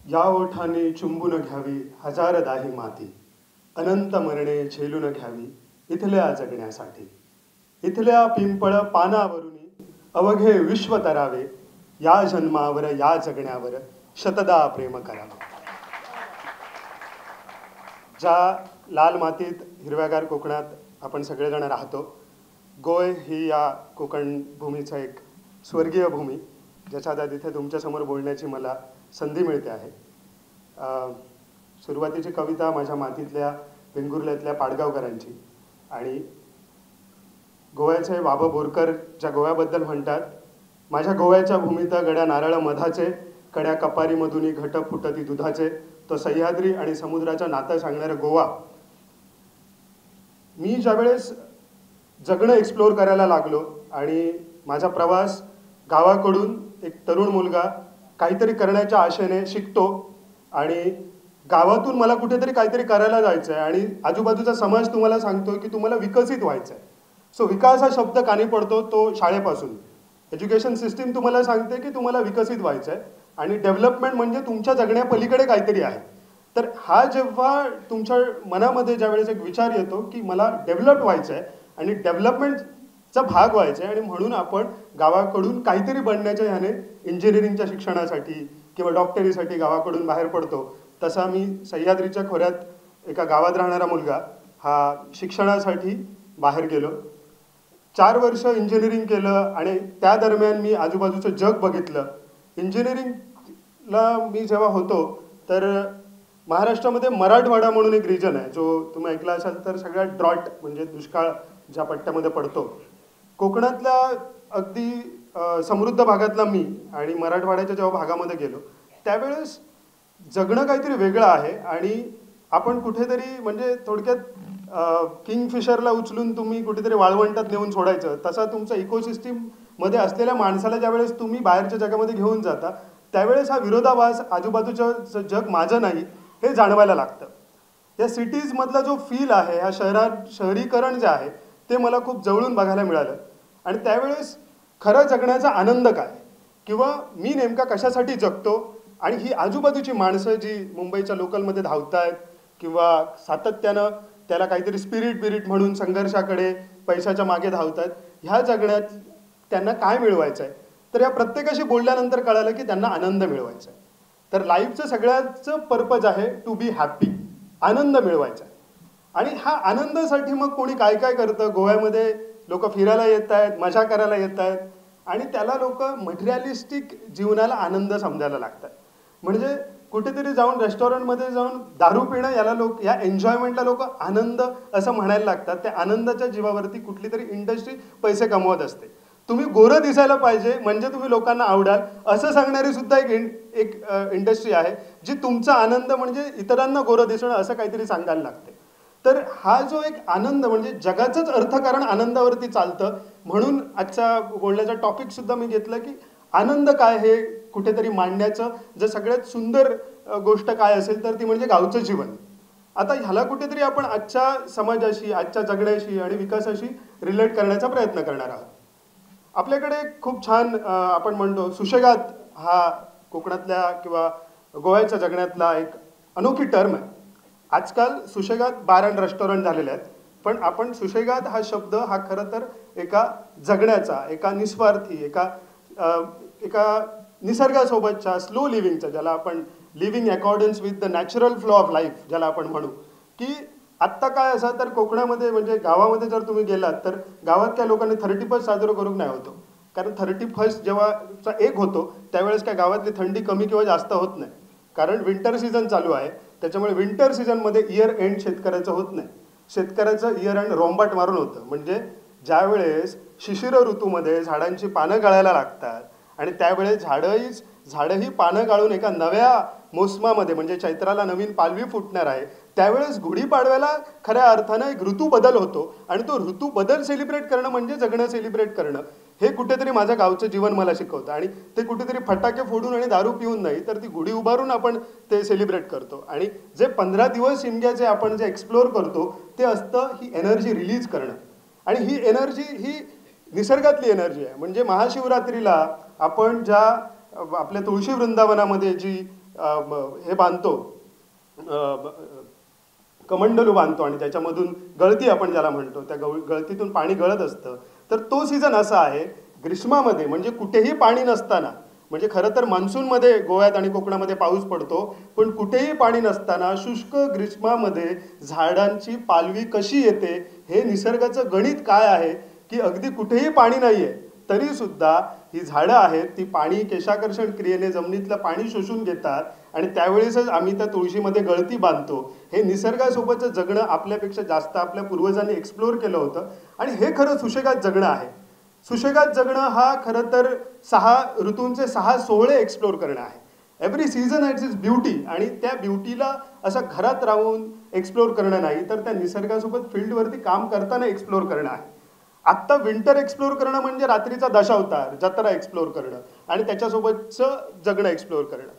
या ओठाने चुंबून घ्यावी हजार दाही माती, अनंत मरणे झेलून घ्यावी इथल्या जगण्यासाठी. इथल्या पिंपळ पानावरुनी अवघे विश्व तरावे, या जन्मावर या जगण्यावर शतदा प्रेम करावं. ज्या लाल मातीत हिरव्यागार कोकणात आपण सगळेजण राहतो, गोय ही या कोकण भूमीचा एक स्वर्गीय भूमी, ज्याच्या आता तिथे तुमच्यासमोर बोलण्याची मला संधी मिळते आहे. सुरुवातीची कविता माझ्या मातीतल्या वेंगुर्ल्यातल्या पाडगावकरांची, आणि गोव्याचे बाबा बोरकर ज्या गोव्याबद्दल म्हणतात, माझ्या गोव्याच्या भूमीत गड्या नारळ मधाचे, कड्या कपारीमधून घट फुटती दुधाचे, तो सह्याद्री आणि समुद्राचं नातं सांगणारं गोवा. मी ज्यावेळेस जगणं एक्सप्लोअर करायला लागलो आणि माझा प्रवास गावाकडून एक तरुण मुलगा काहीतरी करण्याच्या आशेने शिकतो, आणि गावातून मला कुठेतरी काहीतरी करायला जायचं आहे, आणि आजूबाजूचा समाज तुम्हाला सांगतो की तुम्हाला विकसित व्हायचं आहे. सो विकास हा शब्द कानी पडतो तो शाळेपासून. एज्युकेशन सिस्टीम तुम्हाला सांगते की तुम्हाला विकसित व्हायचं आहे, आणि डेव्हलपमेंट म्हणजे तुमच्या जगण्यापलीकडे काहीतरी आहे. तर हा जेव्हा तुमच्या मनामध्ये ज्यावेळेस एक विचार येतो की मला डेव्हलप व्हायचं आहे आणि डेव्हलपमेंटचा भाग व्हायचा आहे, आणि म्हणून आपण गावाकडून काहीतरी बनण्याच्या ह्याने इंजिनिअरिंगच्या शिक्षणासाठी किंवा डॉक्टरीसाठी गावाकडून बाहेर पडतो. तसा मी सह्याद्रीच्या खोऱ्यात एका गावात राहणारा मुलगा हा शिक्षणासाठी बाहेर गेलो. 4 वर्ष इंजिनिअरिंग केलं, आणि त्या दरम्यान मी आजूबाजूचं जग बघितलं. इंजिनिअरिंगला मी जेव्हा होतो तर महाराष्ट्रामध्ये मराठवाडा म्हणून एक रिजन आहे, जो तुम्ही ऐकला असाल तर सगळ्यात ड्रॉट म्हणजे दुष्काळ ज्या पट्ट्यामध्ये पडतो. कोकणातल्या अगदी समृद्ध भागातला मी आणि मराठवाड्याच्या जेव्हा भागामध्ये गेलो त्यावेळेस जगणं काहीतरी वेगळं आहे, आणि आपण कुठेतरी म्हणजे थोडक्यात किंगफिशरला उचलून तुम्ही कुठेतरी वाळवंटात नेऊन सोडायचं, तसा तुमचा इकोसिस्टीममध्ये असलेल्या माणसाला ज्यावेळेस तुम्ही बाहेरच्या जगामध्ये घेऊन जाता त्यावेळेस हा विरोधाभास, आजूबाजूचं जग माझं नाही हे जाणवायला लागतं. या सिटीजमधला जो फील आहे, ह्या शहरीकरण जे आहे ते मला खूप जवळून बघायला मिळालं. आणि त्यावेळेस खरं जगण्याचा आनंद काय, किंवा मी नेमका कशासाठी जगतो, आणि ही आजूबाजूची माणसं जी मुंबईच्या लोकलमध्ये धावत आहेत किंवा सातत्यानं त्याला काहीतरी स्पिरिट म्हणून संघर्षाकडे पैशाच्या मागे धावत आहेत, ह्या जगण्यात त्यांना काय मिळवायचं आहे. तर या प्रत्येकाशी बोलल्यानंतर कळालं की त्यांना आनंद मिळवायचा आहे. तर लाईफचं सगळ्याचं पर्पज आहे टू बी हॅपी, आनंद मिळवायचा आहे. आणि हा आनंदासाठी मग कोणी काय काय करतं. गोव्यामध्ये लोक फिरायला येत आहेत, मजा करायला येत आहेत, आणि त्याला लोक मटेरियलिस्टिक जीवनाला आनंद समजायला लागतात. म्हणजे कुठेतरी जाऊन रेस्टॉरंटमध्ये जाऊन दारू पिणं याला या एन्जॉयमेंटला लोक आनंद असं म्हणायला लागतात. त्या आनंदाच्या जीवावरती कुठली तरी इंडस्ट्री पैसे कमवत असते. तुम्ही गोरं दिसायला पाहिजे म्हणजे तुम्ही लोकांना आवडाल असं सांगणारी सुद्धा एक इंडस्ट्री आहे, जी तुमचा आनंद म्हणजे इतरांना गोरं दिसणं असं काहीतरी सांगायला लागते. तर हा जो एक आनंद म्हणजे जगाचंच अर्थकारण आनंदावरती चालतं. म्हणून आजच्या बोलण्याचा टॉपिक सुद्धा मी घेतलं की आनंद काय हे कुठेतरी मांडण्याचं जर सगळ्यात सुंदर गोष्ट काय असेल तर ती म्हणजे गावचं जीवन. आता ह्याला कुठेतरी आपण आजच्या समाजाशी, आजच्या जगण्याशी आणि विकासाशी रिलेट करण्याचा प्रयत्न करणार आहोत. आपल्याकडे खूप छान आपण म्हणतो सुशेगात हा कोकणातल्या किंवा गोव्याच्या जगण्यातला एक अनोखी टर्म आहे. आजकाल सुशेगात बार अँड रेस्टॉरंट झालेले आहेत, पण आपण सुशेगात हा शब्द हा खरं तर एका जगण्याचा, एका निस्वार्थी, एका निसर्गासोबतच्या स्लो लिव्हिंगचा, ज्याला आपण living accordance with the natural flow of life ज्याला आपण म्हणू, की आत्ता काय असं तर कोकणामध्ये म्हणजे गावामध्ये जर तुम्ही गेलात तर गावात काय लोकांनी 31st साजरं करून नाही होतो. कारण 31st जेव्हा एक होतो त्यावेळेस काय गावातली थंडी कमी किंवा जास्त होत नाही, कारण विंटर सीझन चालू आहे. त्याच्यामुळे विंटर सीझनमध्ये इयर एंड शेतकऱ्याचं होत नाही. शेतकऱ्याचं इयर एंड रोंबाट मारून होतं. म्हणजे ज्यावेळेस शिशिर ऋतूमध्ये झाडांची पानं गळायला लागतात आणि त्यावेळेस झाडंही पानं गाळून एका नव्या मोसमामध्ये म्हणजे चैत्राला नवीन पालवी फुटणार आहे, त्यावेळेस गुढीपाडव्याला खऱ्या अर्थानं एक ऋतू बदल होतो. आणि तो ऋतू बदल सेलिब्रेट करणं म्हणजे जगणं सेलिब्रेट करणं, हे कुठेतरी माझं गावचं जीवन मला शिकवतं. आणि ते कुठेतरी फटाके फोडून आणि दारू पिऊन नाही, तर ती गुढी उभारून आपण ते सेलिब्रेट करतो. आणि जे 15 दिवस शिमग्याचे आपण जे एक्सप्लोअर करतो ते असतं ही एनर्जी रिलीज करणं. आणि ही एनर्जी ही निसर्गातली एनर्जी आहे. म्हणजे महाशिवरात्रीला आपण ज्या आपल्या तुळशी वृंदावनामध्ये जी हे बांधतो, कमंडलू बांधतो आणि त्याच्यामधून गळती आपण ज्याला म्हणतो, त्या गळतीतून पाणी गळत असतं. तर तो सीझन असा आहे ग्रीष्मामध्ये, म्हणजे कुठेही पाणी नसताना, म्हणजे खरं तर मान्सूनमध्ये गोव्यात आणि कोकणामध्ये पाऊस पडतो, पण कुठेही पाणी नसताना शुष्क ग्रीष्मामध्ये झाडांची पालवी कशी येते, हे निसर्गाचं गणित काय आहे की अगदी कुठेही पाणी नाही आहे तरीसुद्धा ही झाडं आहेत ती पाणी केशाकर्षण क्रियेने जमिनीतलं पाणी शोषून घेतात आणि त्यावेळेसच आम्ही त्या तुळशीमध्ये गळती बांधतो. हे निसर्गासोबतचं जगणं आपल्यापेक्षा जास्त आपल्या पूर्वजांनी एक्सप्लोअर केलं होतं आणि हे खरं सुशेगात जगणं आहे. सुशेगात जगणं हा खरं तर 6 ऋतूंचे 6 सोहळे एक्सप्लोअर करणं आहे. Every season has its beauty आणि त्या ब्युटीला असं घरात राहून एक्सप्लोअर करणं नाही, तर त्या निसर्गासोबत फील्डवरती काम करताना एक्सप्लोअर करणं आहे. आत्ता विंटर एक्सप्लोअर करणं म्हणजे रात्रीचा दशावतार जत्रा एक्सप्लोअर करणं आणि त्याच्यासोबतचं जगणं एक्सप्लोअर करणं.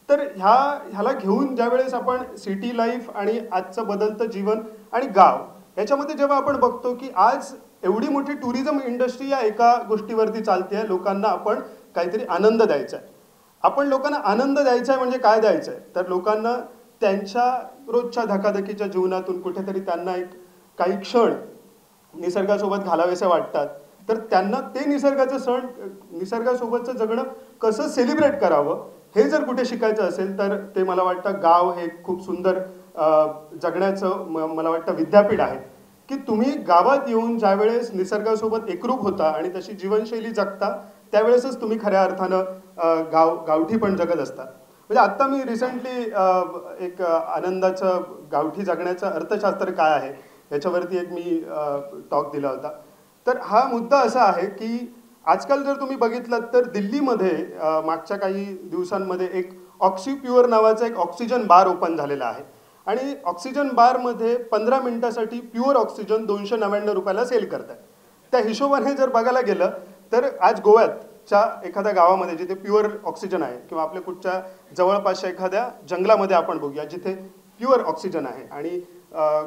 तर ह्याला घेऊन ज्यावेळेस आपण सिटी लाईफ आणि आजचं बदलतं जीवन आणि गाव याच्यामध्ये जेव्हा आपण बघतो की आज एवढी मोठी टुरिझम इंडस्ट्री या एका गोष्टीवरती चालते आहे, लोकांना आपण काहीतरी आनंद द्यायचा आहे. आपण लोकांना आनंद द्यायचा आहे म्हणजे काय द्यायचं आहे, तर लोकांना त्यांच्या रोजच्या धकाधकीच्या जीवनातून कुठेतरी त्यांना एक काही क्षण निसर्गासोबत घालावेसे वाटतात, तर त्यांना ते निसर्गासोबतचं जगणं कसं सेलिब्रेट करावं हे जर कुठे शिकायचं असेल तर ते मला वाटतं गाव हे खूप सुंदर जगण्याचं मला वाटतं विद्यापीठ आहे की तुम्ही गावात येऊन ज्यावेळेस निसर्गासोबत एकरूप होता आणि तशी जीवनशैली जगता त्यावेळेसच तुम्ही खऱ्या अर्थानं गावठी पण जगत असता. म्हणजे आत्ता मी रिसेंटली एक आनंदाचं गावठी जगण्याचं अर्थशास्त्र काय आहे याच्यावरती एक मी टॉक दिला होता. तर हा मुद्दा असा आहे की आजकाल जर तुम्ही बघितलात तर दिल्लीमध्ये मागच्या काही दिवसांमध्ये एक ऑक्सिप्युअर नावाचा एक ऑक्सिजन बार ओपन झालेला आहे आणि ऑक्सिजन बारमध्ये 15 मिनिटासाठी प्युअर ऑक्सिजन 299 रुपयाला सेल करतात. त्या हिशोबाने जर बघायला गेलं तर आज गोव्याच्या एखाद्या गावामध्ये जिथे प्युअर ऑक्सिजन आहे किंवा आपल्या कुठच्या जवळपासच्या एखाद्या जंगलामध्ये आपण बघूया जिथे प्युअर ऑक्सिजन आहे आणि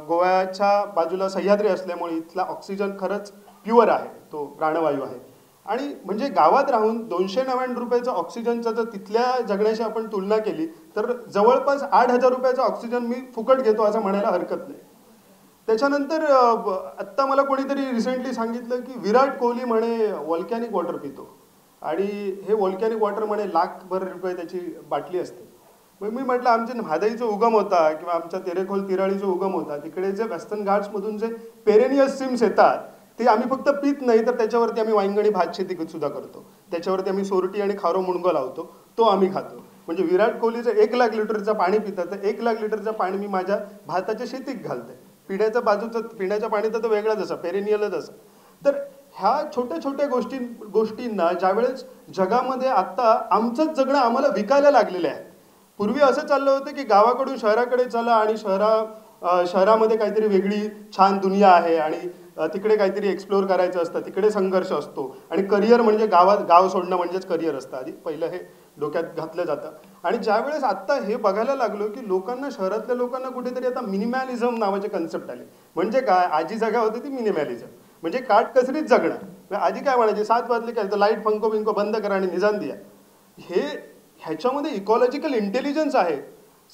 गोव्याच्या बाजूला सह्याद्री असल्यामुळे इथला ऑक्सिजन खरंच प्युअर आहे, तो प्राणवायू आहे. आणि म्हणजे गावात राहून 299 रुपयाचं ऑक्सिजनचा जर तिथल्या जगण्याशी आपण तुलना केली तर जवळपास 8,000 रुपयाचा ऑक्सिजन मी फुकट घेतो असं म्हणायला हरकत नाही. त्याच्यानंतर आत्ता मला कोणीतरी रिसेंटली सांगितलं की विराट कोहली म्हणे व्हॉल्कॅनिक वॉटर पितो आणि हे व्हॉल्कॅनिक वॉटर म्हणे लाखभर रुपये त्याची बाटली असते. मग मी म्हटलं आमच्या म्हादईचा उगम होता किंवा आमच्या तेरेखोल तिराळीचा उगम होता तिकडे जे वेस्टर्न घाट्समधून जे पेरेनियस स्ट्रीम्स येतात ते आम्ही फक्त पित नाही तर त्याच्यावरती आम्ही वांगणी भात शेती सुद्धा करतो, त्याच्यावरती आम्ही सोरटी आणि खारो मुणगं लावतो, तो आम्ही खातो. म्हणजे विराट कोहलीचं 1 लाख लिटरचं पाणी पितं तर 1 लाख लिटरचं पाणी मी माझ्या भाताच्या शेतीत घालते. पिण्याच्या पाणीचं तर वेगळंच असं पेरेनियलच असं. तर ह्या छोट्या छोट्या गोष्टींना ज्यावेळेस जगामध्ये आत्ता आमचंच जगणं आम्हाला विकायला लागलेलं आहे. पूर्वी असं चाललं होतं की गावाकडून शहराकडे चला आणि शहरामध्ये काहीतरी वेगळी छान दुनिया आहे आणि तिकडे काहीतरी एक्सप्लोअर करायचं असतं, तिकडे संघर्ष असतो आणि करिअर म्हणजे गाव सोडणं म्हणजेच करिअर असतं. आधी पहिलं हे डोक्यात घातलं जातं. आणि ज्यावेळेस आत्ता हे बघायला लागलो की लोकांना शहरातल्या लोकांना कुठेतरी आता मिनिमॅलिझम नावाचे कन्सेप्ट आले. म्हणजे काय, आजी जगा होती ती मिनिमॅलिझम म्हणजे काटकसरीत जगणं. आजी काय म्हणायची 7 वाजले काय तर लाईट पंखो बिंको बंद करा आणि निजान द्या. ह्याच्यामध्ये इकॉलॉजिकल इंटेलिजन्स आहे,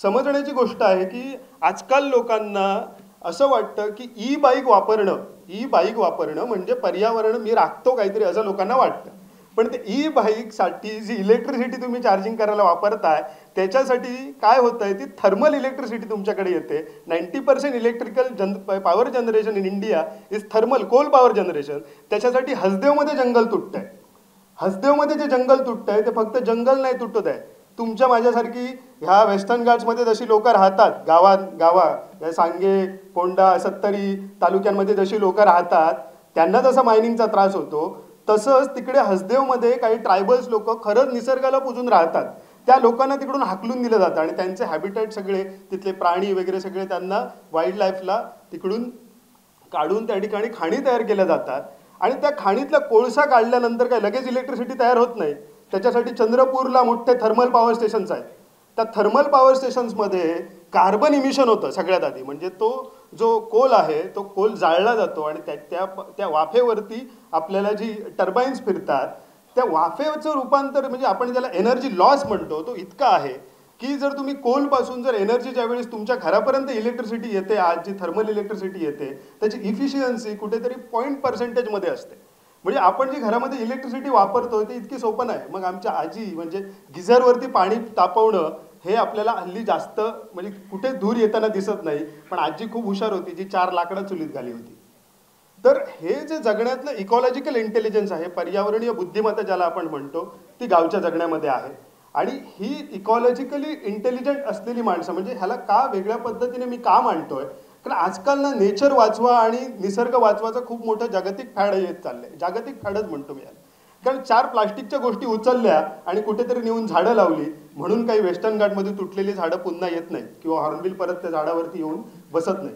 समजण्याची गोष्ट आहे की आजकाल लोकांना असं वाटतं की ई बाईक वापरणं म्हणजे पर्यावरण मी राखतो काहीतरी असं लोकांना वाटतं. पण ते ई बाईकसाठी जी इलेक्ट्रिसिटी तुम्ही चार्जिंग करायला वापरताय त्याच्यासाठी काय होतं आहे, ती थर्मल इलेक्ट्रिसिटी तुमच्याकडे येते. 90% electrical power generation in India is thermal coal power generation. त्याच्यासाठी हसदेवमध्ये जंगल तुटतं आहे. हसदेवमध्ये जे जंगल तुटतं आहे ते फक्त जंगल नाही तुटत आहे, तुमच्या माझ्यासारखी ह्या वेस्टर्न घाट्समध्ये जशी लोक राहतात गावा सांगे कोंडा सत्तरी तालुक्यांमध्ये जशी लोक राहतात त्यांना जसा मायनिंगचा त्रास होतो तसंच तिकडे हसदेवमध्ये काही ट्रायबल्स लोक खरंच निसर्गाला पूजून राहतात. त्या लोकांना तिकडून हाकलून दिलं जातं आणि त्यांचे हॅबिटेट सगळे तिथले प्राणी वगैरे सगळे त्यांना वाईल्ड लाईफला तिकडून काढून त्या ठिकाणी खाणी तयार केल्या जातात आणि त्या खाणीतला कोळसा काढल्यानंतर काय लगेच इलेक्ट्रिसिटी तयार होत नाही. त्याच्यासाठी चंद्रपूरला मोठे थर्मल पॉवर स्टेशन्स आहेत. त्या थर्मल पॉवर स्टेशन्समध्ये कार्बन इमिशन होतं सगळ्यात आधी. म्हणजे तो जो कोल आहे तो कोल जाळला जातो आणि त्या वाफेवरती आपल्याला जी टर्बाईन्स फिरतात त्या वाफेचं रूपांतर म्हणजे आपण ज्याला एनर्जी लॉस म्हणतो तो इतका आहे की जर तुम्ही कोलपासून जर एनर्जी ज्यावेळेस तुमच्या घरापर्यंत इलेक्ट्रिसिटी येते, आज जी थर्मल इलेक्ट्रिसिटी येते त्याची इफिशियन्सी कुठेतरी 0.% असते. म्हणजे आपण जी घरामध्ये इलेक्ट्रिसिटी वापरतो ते इतकी सोपं नाही. मग आमच्या आजी म्हणजे गिझरवरती पाणी तापवणं हे आपल्याला हल्ली जास्त म्हणजे कुठे दूर येताना दिसत नाही. पण आजी खूप हुशार होती, जी 4 लाकडं चुलीत घाली होती. तर हे जे जगण्यातलं इकॉलॉजिकल इंटेलिजन्स आहे, पर्यावरणीय बुद्धिमत्ता ज्याला आपण म्हणतो, ती गावच्या जगण्यामध्ये आहे. आणि ही इकॉलॉजिकली इंटेलिजंट असलेली माणसं म्हणजे ह्याला का वेगळ्या पद्धतीने मी का मांडतोय, कारण आजकाल ना नेचर वाचवा आणि निसर्ग वाचवाचं खूप मोठं जागतिक फॅड येत चाललंय. जागतिक फॅडच म्हणतो मी याला. कारण 4 प्लास्टिकच्या गोष्टी उचलल्या आणि कुठेतरी नेऊन झाडं लावली म्हणून काही वेस्टर्न घाटमध्ये तुटलेली झाडं पुन्हा येत नाहीत किंवा हॉर्नबिल परत त्या झाडावरती येऊन बसत नाही.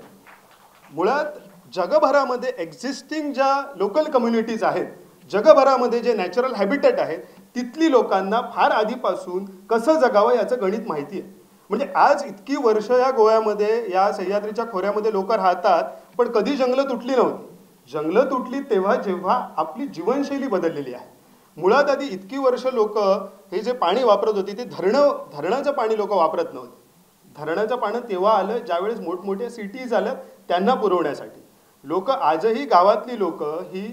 मुळात जगभरामध्ये एक्झिस्टिंग ज्या लोकल कम्युनिटीज आहेत, जगभरामध्ये जे नॅचरल हॅबिटेट आहे, तिथली लोकांना फार आधीपासून कसं जगावं याचं गणित माहिती आहे. म्हणजे आज इतकी वर्ष या गोव्यामध्ये, या सह्याद्रीच्या खोऱ्यामध्ये लोक राहतात, पण कधी जंगलं तुटली नव्हती. जंगलं तुटली तेव्हा जेव्हा आपली जीवनशैली बदललेली आहे. मुळात आधी इतकी वर्ष लोक हे जे पाणी वापरत होती ते धरणाचं पाणी लोक वापरत नव्हते. धरणाचं पाणी तेव्हा आलं ज्यावेळेस मोठमोठ्या सिटीज आल्या त्यांना पुरवण्यासाठी. लोक आजही, गावातली लोक ही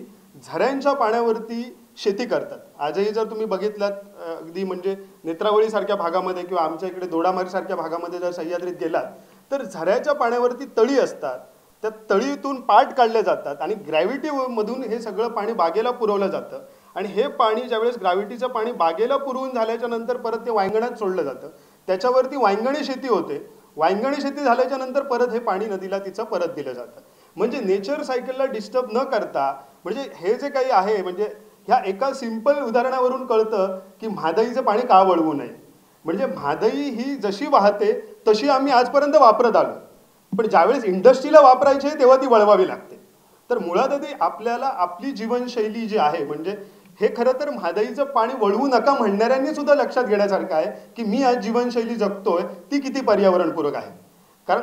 झऱ्यांच्या पाण्यावरती शेती करतात. आजही जर तुम्ही बघितलात अगदी म्हणजे नेत्रावळीसारख्या भागामध्ये किंवा आमच्या इकडे दोडामारीसारख्या भागामध्ये जर सह्याद्रीत गेलात तर झऱ्याच्या पाण्यावरती तळी असतात. त्या तळीतून पाट काढले जातात आणि ग्रॅव्हिटीमधून हे सगळं पाणी बागेला पुरवलं जातं. आणि हे पाणी ज्यावेळेस ग्रॅव्हिटीचं पाणी बागेला पुरवून झाल्याच्या नंतर परत ते वांगणात सोडलं जातं. त्याच्यावरती वांगणी शेती होते. वांगणी शेती झाल्याच्या नंतर परत हे पाणी नदीला तिचं परत दिलं जातं. म्हणजे नेचर सायकलला डिस्टर्ब न करता, म्हणजे हे जे काही आहे म्हणजे ह्या एका सिंपल उदाहरणावरून कळतं की म्हादईचं पाणी का वळवू नये. म्हणजे म्हादई ही जशी वाहते तशी आम्ही आजपर्यंत वापरत आलो, पण ज्यावेळेस इंडस्ट्रीला वापरायची आहे तेव्हा ती वळवावी लागते. तर मुळात आधी आपल्याला आपली जीवनशैली जी आहे, म्हणजे हे खरं तर म्हादईचं पाणी वळवू नका म्हणणाऱ्यांनी सुद्धा लक्षात घेण्यासारखं आहे की मी आज जीवनशैली जगतोय ती किती पर्यावरणपूरक आहे. कारण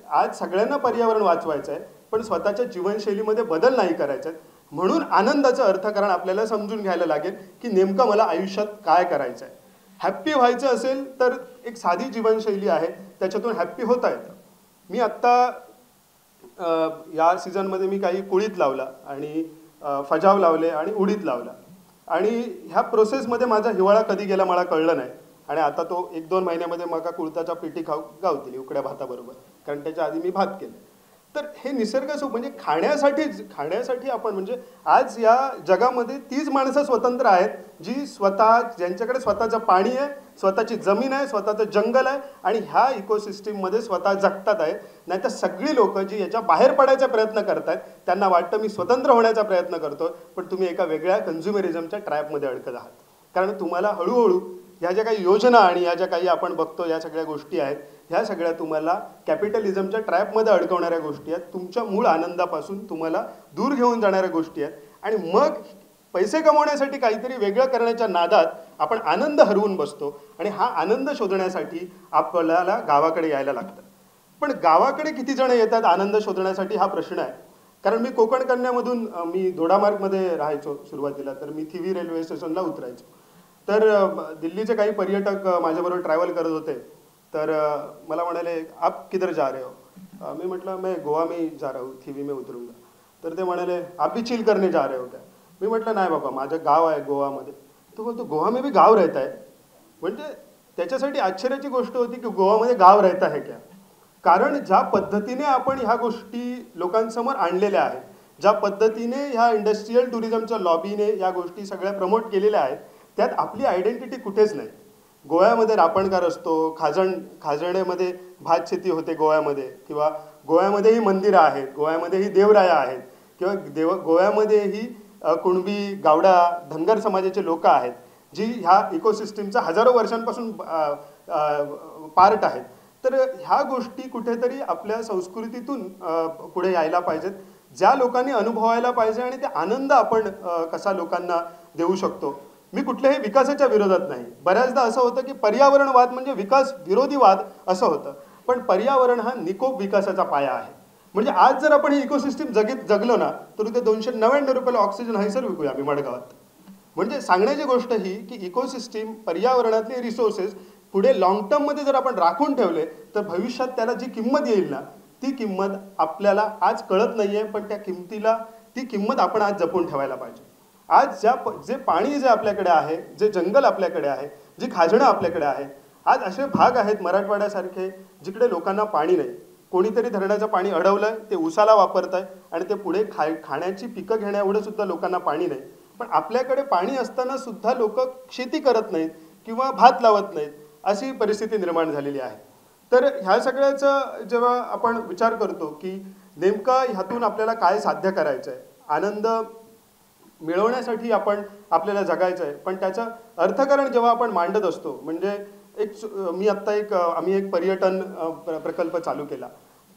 आज सगळ्यांना पर्यावरण वाचवायचं आहे, पण स्वतःच्या जीवनशैलीमध्ये बदल नाही करायचे. म्हणून आनंदाचं अर्थकारण आपल्याला समजून घ्यायला लागेल की नेमकं मला आयुष्यात काय करायचं आहे. हॅप्पी व्हायचं असेल तर एक साधी जीवनशैली आहे, त्याच्यातून हॅप्पी होता येतं. मी आत्ता या सीझनमध्ये मी काही कुळीत लावला आणि फजाव लावले आणि उडीद लावला. आणि ह्या प्रोसेसमध्ये माझा हिवाळा कधी गेला मला कळलं नाही. आणि आता तो 1-2 महिन्यामध्ये मका कुळताच्या पिठी गावतील उकड्या भाताबरोबर, कारण त्याच्या आधी मी भात केलं. तर हे निसर्गासोबत म्हणजे खाण्यासाठी आपण म्हणजे आज या जगामध्ये तीच माणसं स्वतंत्र आहेत जी ज्यांच्याकडे स्वतःचं पाणी आहे, स्वतःची जमीन आहे, स्वतःचं जंगल आहे आणि ह्या इकोसिस्टीममध्ये स्वतः जगतात आहेत. नाहीतर सगळी लोक जी याच्या बाहेर पडायचा प्रयत्न करतात त्यांना वाटतं मी स्वतंत्र होण्याचा प्रयत्न करतो, पण तुम्ही एका वेगळ्या कन्झ्युमरिझमच्या ट्रॅपमध्ये अडकत आहात. कारण तुम्हाला हळूहळू ह्या ज्या काही योजना आणि ह्या ज्या काही आपण बघतो या सगळ्या गोष्टी आहेत, ह्या सगळ्या तुम्हाला कॅपिटलिझमच्या ट्रॅपमध्ये अडकवणाऱ्या गोष्टी आहेत. तुमच्या मूळ आनंदापासून तुम्हाला दूर घेऊन जाणाऱ्या गोष्टी आहेत. आणि मग पैसे कमवण्यासाठी काहीतरी वेगळं करण्याच्या नादात आपण आनंद हरवून बसतो आणि हा आनंद शोधण्यासाठी आपल्याला गावाकडे यायला लागतं. पण गावाकडे किती जण येतात आनंद शोधण्यासाठी हा प्रश्न आहे. कारण मी कोकण कन्यामधून मी दोडामार्गमध्ये राहायचो सुरुवातीला, तर मी थिवी रेल्वे स्टेशनला उतरायचो. तर दिल्लीचे काही पर्यटक माझ्याबरोबर ट्रॅव्हल करत होते. तर मला म्हणाले आप किधर जा रहे हो. मी म्हटलं मैं गोवा में जा रहा हूँ, थिवी में उतरूंगा. तर ते म्हणाले आप भी चिल करने जा रहे हो क्या. मी म्हटलं नाही बाबा, माझं गाव आहे गोवामध्ये. तो बोलतो गोवा में भी गाव रहता है. म्हणजे त्याच्यासाठी आश्चर्याची गोष्ट होती की गोवामध्ये गाव रहता है क्या. कारण ज्या पद्धतीने आपण ह्या गोष्टी लोकांसमोर आणलेल्या आहेत, ज्या पद्धतीने ह्या इंडस्ट्रीयल टुरिझमच्या लॉबीने या गोष्टी सगळ्या प्रमोट केलेल्या आहेत, त्यात आपली आयडेंटिटी कुठेच नाही. गोव्यामध्ये रापणकार असतो, खाजणेमध्ये भात शेती होते गोव्यामध्ये, किंवा गोव्यामध्येही मंदिरं आहेत, गोव्यामध्येही देवराया आहेत, किंवा गोव्यामध्येही कुणबी, गावडा, धनगर समाजाचे लोक आहेत जी ह्या इकोसिस्टीमचा हजारो वर्षांपासून पार्ट आहेत. तर ह्या गोष्टी कुठेतरी आपल्या संस्कृतीतून पुढे यायला पाहिजेत, ज्या लोकांनी अनुभवायला पाहिजे आणि ते आनंद आपण कसा लोकांना देऊ शकतो. मी कुठल्याही विकासाच्या विरोधात नाही. बऱ्याचदा असं होतं की पर्यावरणवाद म्हणजे विकास विरोधी वाद असं होतं, पण पर्यावरण हा निकोप विकासाचा पाया आहे. म्हणजे आज जर आपण ही इकोसिस्टीम जगलो ना तर ते 299 रुपयाला ऑक्सिजन हैसर विकूया आम्ही मडगावात. म्हणजे सांगण्याची गोष्ट ही की इकोसिस्टीम, पर्यावरणातले रिसोर्सेस पुढे लॉंग टर्ममध्ये जर आपण राखून ठेवले तर भविष्यात त्याला जी किंमत येईल ना, ती किंमत आपल्याला आज कळत नाही आहे, पण त्या किंमतीला ती किंमत आपण आज जपून ठेवायला पाहिजे. आज जे पाणी जे आपल्याकडे आहे, जे जंगल आपल्याकडे आहे, जी खाजणं आपल्याकडे आहे, आज असे भाग आहेत मराठवाड्यासारखे जिकडे लोकांना पाणी नाही. कोणीतरी धरणाचं पाणी अडवलंय, ते उसाला वापरत आहे आणि ते पुढे खाण्याची पिकं घेण्याएवढं सुद्धा लोकांना पाणी नाही. पण आपल्याकडे पाणी असताना सुद्धा लोक शेती करत नाहीत किंवा भात लावत नाहीत, अशी परिस्थिती निर्माण झालेली आहे. तर ह्या सगळ्याचा जेव्हा आपण विचार करतो की नेमका ह्यातून आपल्याला काय साध्य करायचं आहे, आनंद मिळवण्यासाठी आपल्याला जगायचं आहे, पण त्याचं अर्थकारण जेव्हा आपण मांडत असतो, म्हणजे आम्ही एक पर्यटन प्रकल्प चालू केला.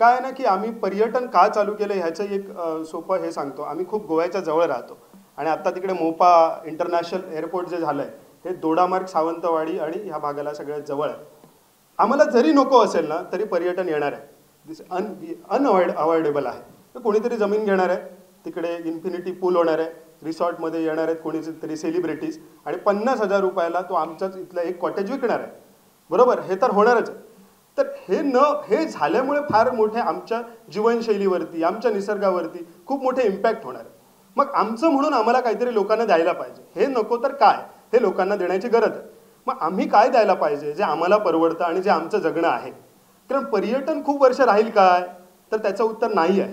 काय ना की आम्ही पर्यटन का चालू केलं ह्याचं एक सोपं हे सांगतो. आम्ही खूप गोव्याच्या जवळ राहतो आणि आत्ता तिकडे मोपा इंटरनॅशनल एअरपोर्ट जे झालं आहे ते दोडामार्ग, सावंतवाडी आणि ह्या भागाला सगळ्यात जवळ आहे. आम्हाला जरी नको असेल ना तरी पर्यटन येणार आहे. दिस अनअवॉइडेबल आहे. तर कोणीतरी जमीन घेणार आहे, तिकडे इन्फिनिटी पूल होणार आहे, रिसॉर्टमध्ये येणार आहेत कोणीतरी सेलिब्रिटीज आणि 50,000 रुपयाला तो आमच्याच इथलं एक कॉटेज विकणार आहे. बरोबर, हे तर होणारच आहे. तर हे झाल्यामुळे फार मोठे आमच्या जीवनशैलीवरती, आमच्या निसर्गावरती खूप मोठे इम्पॅक्ट होणार आहे. मग आमचं म्हणून आम्हाला काहीतरी लोकांना द्यायला पाहिजे. हे नको तर काय, हे लोकांना देण्याची गरज आहे. मग आम्ही काय द्यायला पाहिजे जे आम्हाला परवडतं आणि जे आमचं जगणं आहे. कारण पर्यटन खूप वर्ष राहील काय, तर त्याचं उत्तर नाही आहे.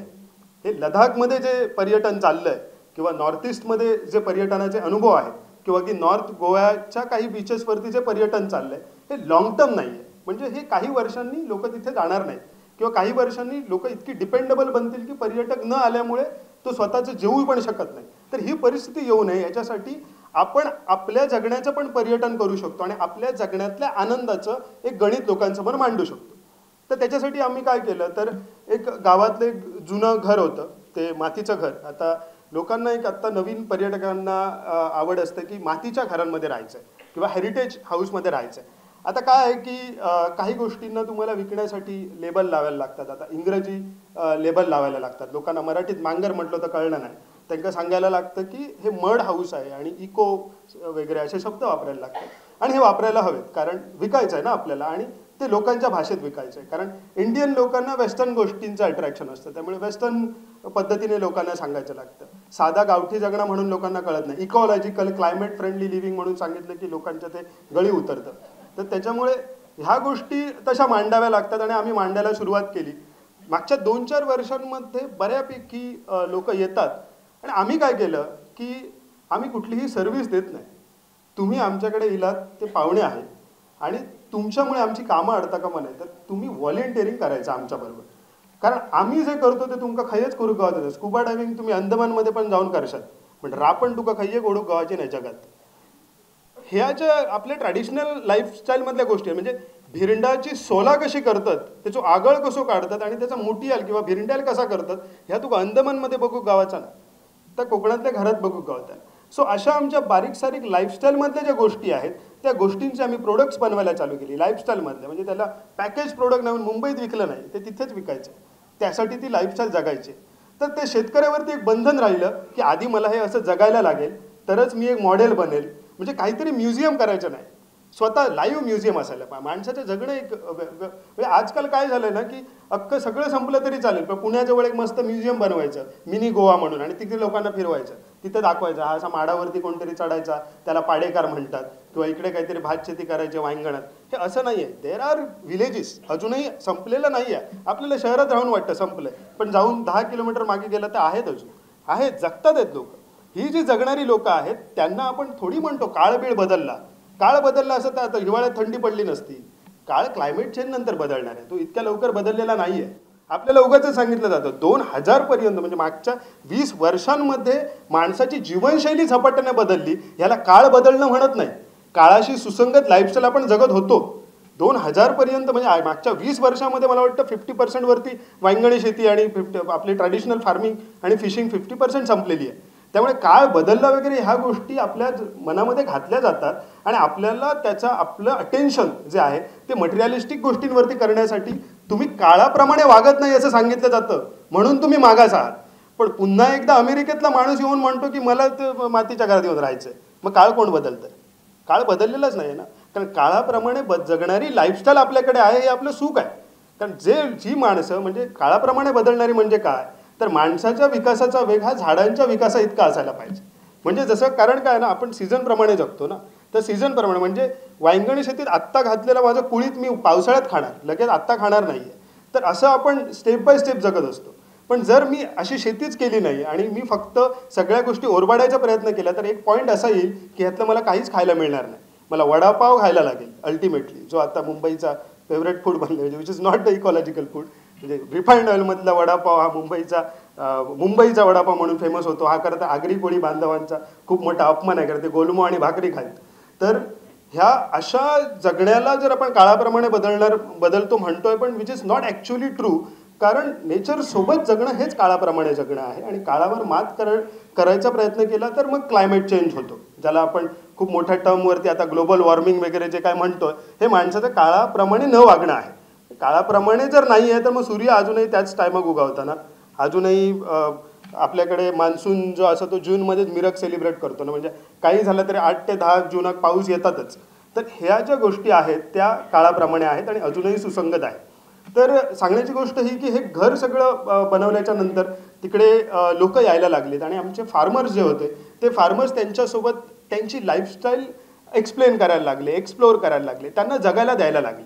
हे लडाखमध्ये जे पर्यटन चाललं आहे किंवा नॉर्थ ईस्टमध्ये जे पर्यटनाचे अनुभव आहेत किंवा की नॉर्थ गोव्याच्या काही बीचेसवरती जे पर्यटन चाललं आहे, हे लॉंग टर्म नाही आहे. म्हणजे हे काही वर्षांनी लोक तिथे जाणार नाहीत किंवा काही वर्षांनी लोक इतकी डिपेंडेबल बनतील की पर्यटक न आल्यामुळे तो स्वतःचं जेवू पण शकत नाही. तर ही परिस्थिती येऊ नये याच्यासाठी आपण आपल्या जगण्याचं पण पर्यटन करू शकतो आणि आपल्या जगण्यातल्या आनंदाचं एक गणित लोकांसमोर मांडू शकतो. तर त्याच्यासाठी आम्ही काय केलं, तर एक गावातलं एक जुनं घर होतं, ते मातीचं घर. आता लोकांना आत्ता नवीन पर्यटकांना आवड असते की मातीच्या घरांमध्ये राहायचं आहे किंवा हेरिटेज हाऊसमध्ये राहायचं आहे. आता काय आहे की काही गोष्टींना तुम्हाला विकण्यासाठी लेबल लावायला लागतात. आता इंग्रजी लेबल लावायला लागतात. लोकांना मराठीत मांगर म्हटलं तर कळलं नाही, त्यांना सांगायला लागतं की हे मड हाऊस आहे आणि इको वगैरे असे शब्द वापरायला लागतात आणि हे वापरायला हवेत, कारण विकायचं आहे ना आपल्याला आणि ते लोकांच्या भाषेत विकायचं आहे. कारण इंडियन लोकांना वेस्टर्न गोष्टींचं अट्रॅक्शन असतं, त्यामुळे वेस्टर्न पद्धतीने लोकांना सांगायचं लागतं. साधा गावठी जगणं म्हणून लोकांना कळत नाही. इकॉलॉजिकल, क्लायमेट फ्रेंडली लिव्हिंग म्हणून सांगितलं की लोकांच्या ते गळी उतरतं. तर त्याच्यामुळे ह्या गोष्टी तशा मांडाव्या लागतात आणि आम्ही मांडायला सुरुवात केली. मागच्या 2-4 वर्षांमध्ये बऱ्यापैकी लोक येतात आणि आम्ही काय केलं की आम्ही कुठलीही सर्व्हिस देत नाही. तुम्ही आमच्याकडे इलात, ते पाहुणे आहेत आणि तुमच्यामुळे आमची कामं अडता कामा नाही, तर तुम्ही व्हॉलेंटिअरिंग करायचं आमच्याबरोबर. कारण आम्ही जे करतो ते तुमका खयच करू गावात. स्कुबा डायव्हिंग तुम्ही अंदमानमध्ये पण जाऊन करशात, पण रापण तुका खय्ये ओढूक गावाची नाही जगात. ह्या ज्या आपल्या ट्रॅडिशनल लाईफस्टाईलमधल्या गोष्टी आहेत, म्हणजे भिरंडाची सोला कशी करतात, त्याचं आगळ कसं काढतात आणि त्याचा मोटियाल किंवा भिरंड्याल कसा करतात, ह्या तुका अंदमानमध्ये बघू गावाचा ना, तर कोकणातल्या घरात बघू गावात. सो अशा आमच्या बारीक सारीक लाईफस्टाईलमधल्या ज्या गोष्टी आहेत त्या गोष्टींचे आम्ही प्रोडक्ट्स बनवायला चालू केली लाईफस्टाईलमधल्या. म्हणजे त्याला पॅकेज प्रोडक्ट नवीन मुंबईत विकलं नाही, ते तिथेच विकायचं, त्यासाठी ती लाईफस्टाईल जगायची. तर ते शेतकऱ्यावरती एक बंधन राहिलं की आधी मला हे असं जगायला लागेल तरच मी एक मॉडेल बनेल. म्हणजे काहीतरी म्युझियम करायचं नाही, स्वतः लाईव्ह म्युझियम असायला पाहिजे. माणसाचं जगणं एक म्हणजे आजकाल काय झालंय ना की अख्खं सगळं संपलं तरी चालेल, पण पुण्याजवळ एक मस्त म्युझियम बनवायचं मिनी गोवा म्हणून आणि तिथे लोकांना फिरवायचं, तिथे दाखवायचं हा असा माडावरती कोणतरी चढायचा, त्याला पाडेकार म्हणतात, किंवा इकडे काहीतरी भात शेती करायची वांगणात. हे असं नाही आहे. देर आर विलेजेस, अजूनही संपलेलं नाही आहे. आपल्याला शहरात राहून वाटतं संपलंय, पण जाऊन 10 किलोमीटर मागे गेलं तर आहेत, अजून आहेत, जगतात आहेत लोक. ही जी जगणारी लोक आहेत त्यांना आपण थोडी म्हणतो काळबीळ बदलला. काळ बदलला असं तर आता हिवाळ्यात थंडी पडली नसती. काळ क्लायमेट चेंज नंतर बदलणार आहे, तो इतक्या लवकर बदललेला नाही आहे. आपल्याला उगाच सांगितलं जातं 2000 पर्यंत, म्हणजे मागच्या 20 वर्षांमध्ये माणसाची जीवनशैली झपाट्याने बदलली. ह्याला काळ बदलणं म्हणत नाही, काळाशी सुसंगत लाईफस्टाईल आपण जगत होतो. 2000 पर्यंत म्हणजे मागच्या 20 वर्षामध्ये मला वाटतं 50% वरती वांगणी शेती आणि आपली ट्रॅडिशनल फार्मिंग आणि फिशिंग 50% संपलेली आहे. त्यामुळे काळ बदलला वगैरे ह्या गोष्टी आपल्या मनामध्ये घातल्या जातात आणि आपल्याला आपलं अटेन्शन जे आहे ते मटेरियलिस्टिक गोष्टींवरती करण्यासाठी तुम्ही काळाप्रमाणे वागत नाही असं सांगितलं जातं, म्हणून तुम्ही मागास आहात. पण पुन्हा एकदा अमेरिकेतला माणूस येऊन म्हणतो की मला ते मातीच्या घरात येऊन राहायचंय, मग काळ कोण बदलतंय? काळ बदललेलाच नाही ना. कारण काळाप्रमाणे जगणारी लाईफस्टाईल आपल्याकडे आहे हे आपलं सुख आहे. कारण जी माणसं म्हणजे काळाप्रमाणे बदलणारी म्हणजे काय तर माणसाच्या विकासाचा वेग हा झाडांच्या विकासा इतका असायला पाहिजे. म्हणजे जसं कारण काय ना आपण सीझनप्रमाणे जगतो ना तर सीझनप्रमाणे म्हणजे वांगणी शेतीत आत्ता घातलेला माझं कुळीत मी पावसाळ्यात खाणार लगेच आत्ता खाणार नाही आहे. तर असं आपण स्टेप बाय स्टेप जगत असतो. पण जर मी अशी शेतीच केली नाही आणि मी फक्त सगळ्या गोष्टी ओरबाडायचा प्रयत्न केला तर एक पॉईंट असा येईल की ह्यातलं मला काहीच खायला मिळणार नाही. मला वडापाव खायला लागेल अल्टिमेटली जो आता मुंबईचा फेवरेट फूड बनले म्हणजे which is not the ecological food. म्हणजे रिफाईंड ऑइलमधला वडापाव हा मुंबईचा वडापाव म्हणून फेमस होतो. हा करता आगरी कोळी बांधवांचा खूप मोठा अपमान आहे कारण ते गोलमो आणि भाकरी खायत. तर ह्या अशा जगण्याला जर आपण काळाप्रमाणे बदलतो म्हणतोय पण which is not actually true. कारण नेचरसोबत जगणं हेच काळाप्रमाणे जगणं आहे आणि काळावर मात करायचा प्रयत्न केला तर मग क्लायमेट चेंज होतो ज्याला आपण खूप मोठ्या टर्मवरती आता ग्लोबल वॉर्मिंग वगैरे जे काय म्हणतोय हे माणसाचं काळाप्रमाणे न वागणं आहे. काळाप्रमाणे जर नाही आहे तर मग सूर्य अजूनही त्याच टायमाक उगवताना अजूनही आपल्याकडे मान्सून जो असतो तो जूनमध्येच मिरग सेलिब्रेट करतो ना म्हणजे काही झालं तरी 8 ते 10 जूनात पाऊस येतातच. तर ह्या ज्या गोष्टी आहेत त्या काळाप्रमाणे आहेत आणि अजूनही सुसंगत आहेत. तर सांगण्याची गोष्ट ही की हे घर सगळं बनवल्याच्या नंतर तिकडे लोक यायला लागलेत आणि आमचे फार्मर्स जे होते ते फार्मर्स त्यांच्यासोबत त्यांची लाईफस्टाईल एक्सप्लेन करायला लागले एक्सप्लोअर करायला लागले त्यांना जगायला द्यायला लागले.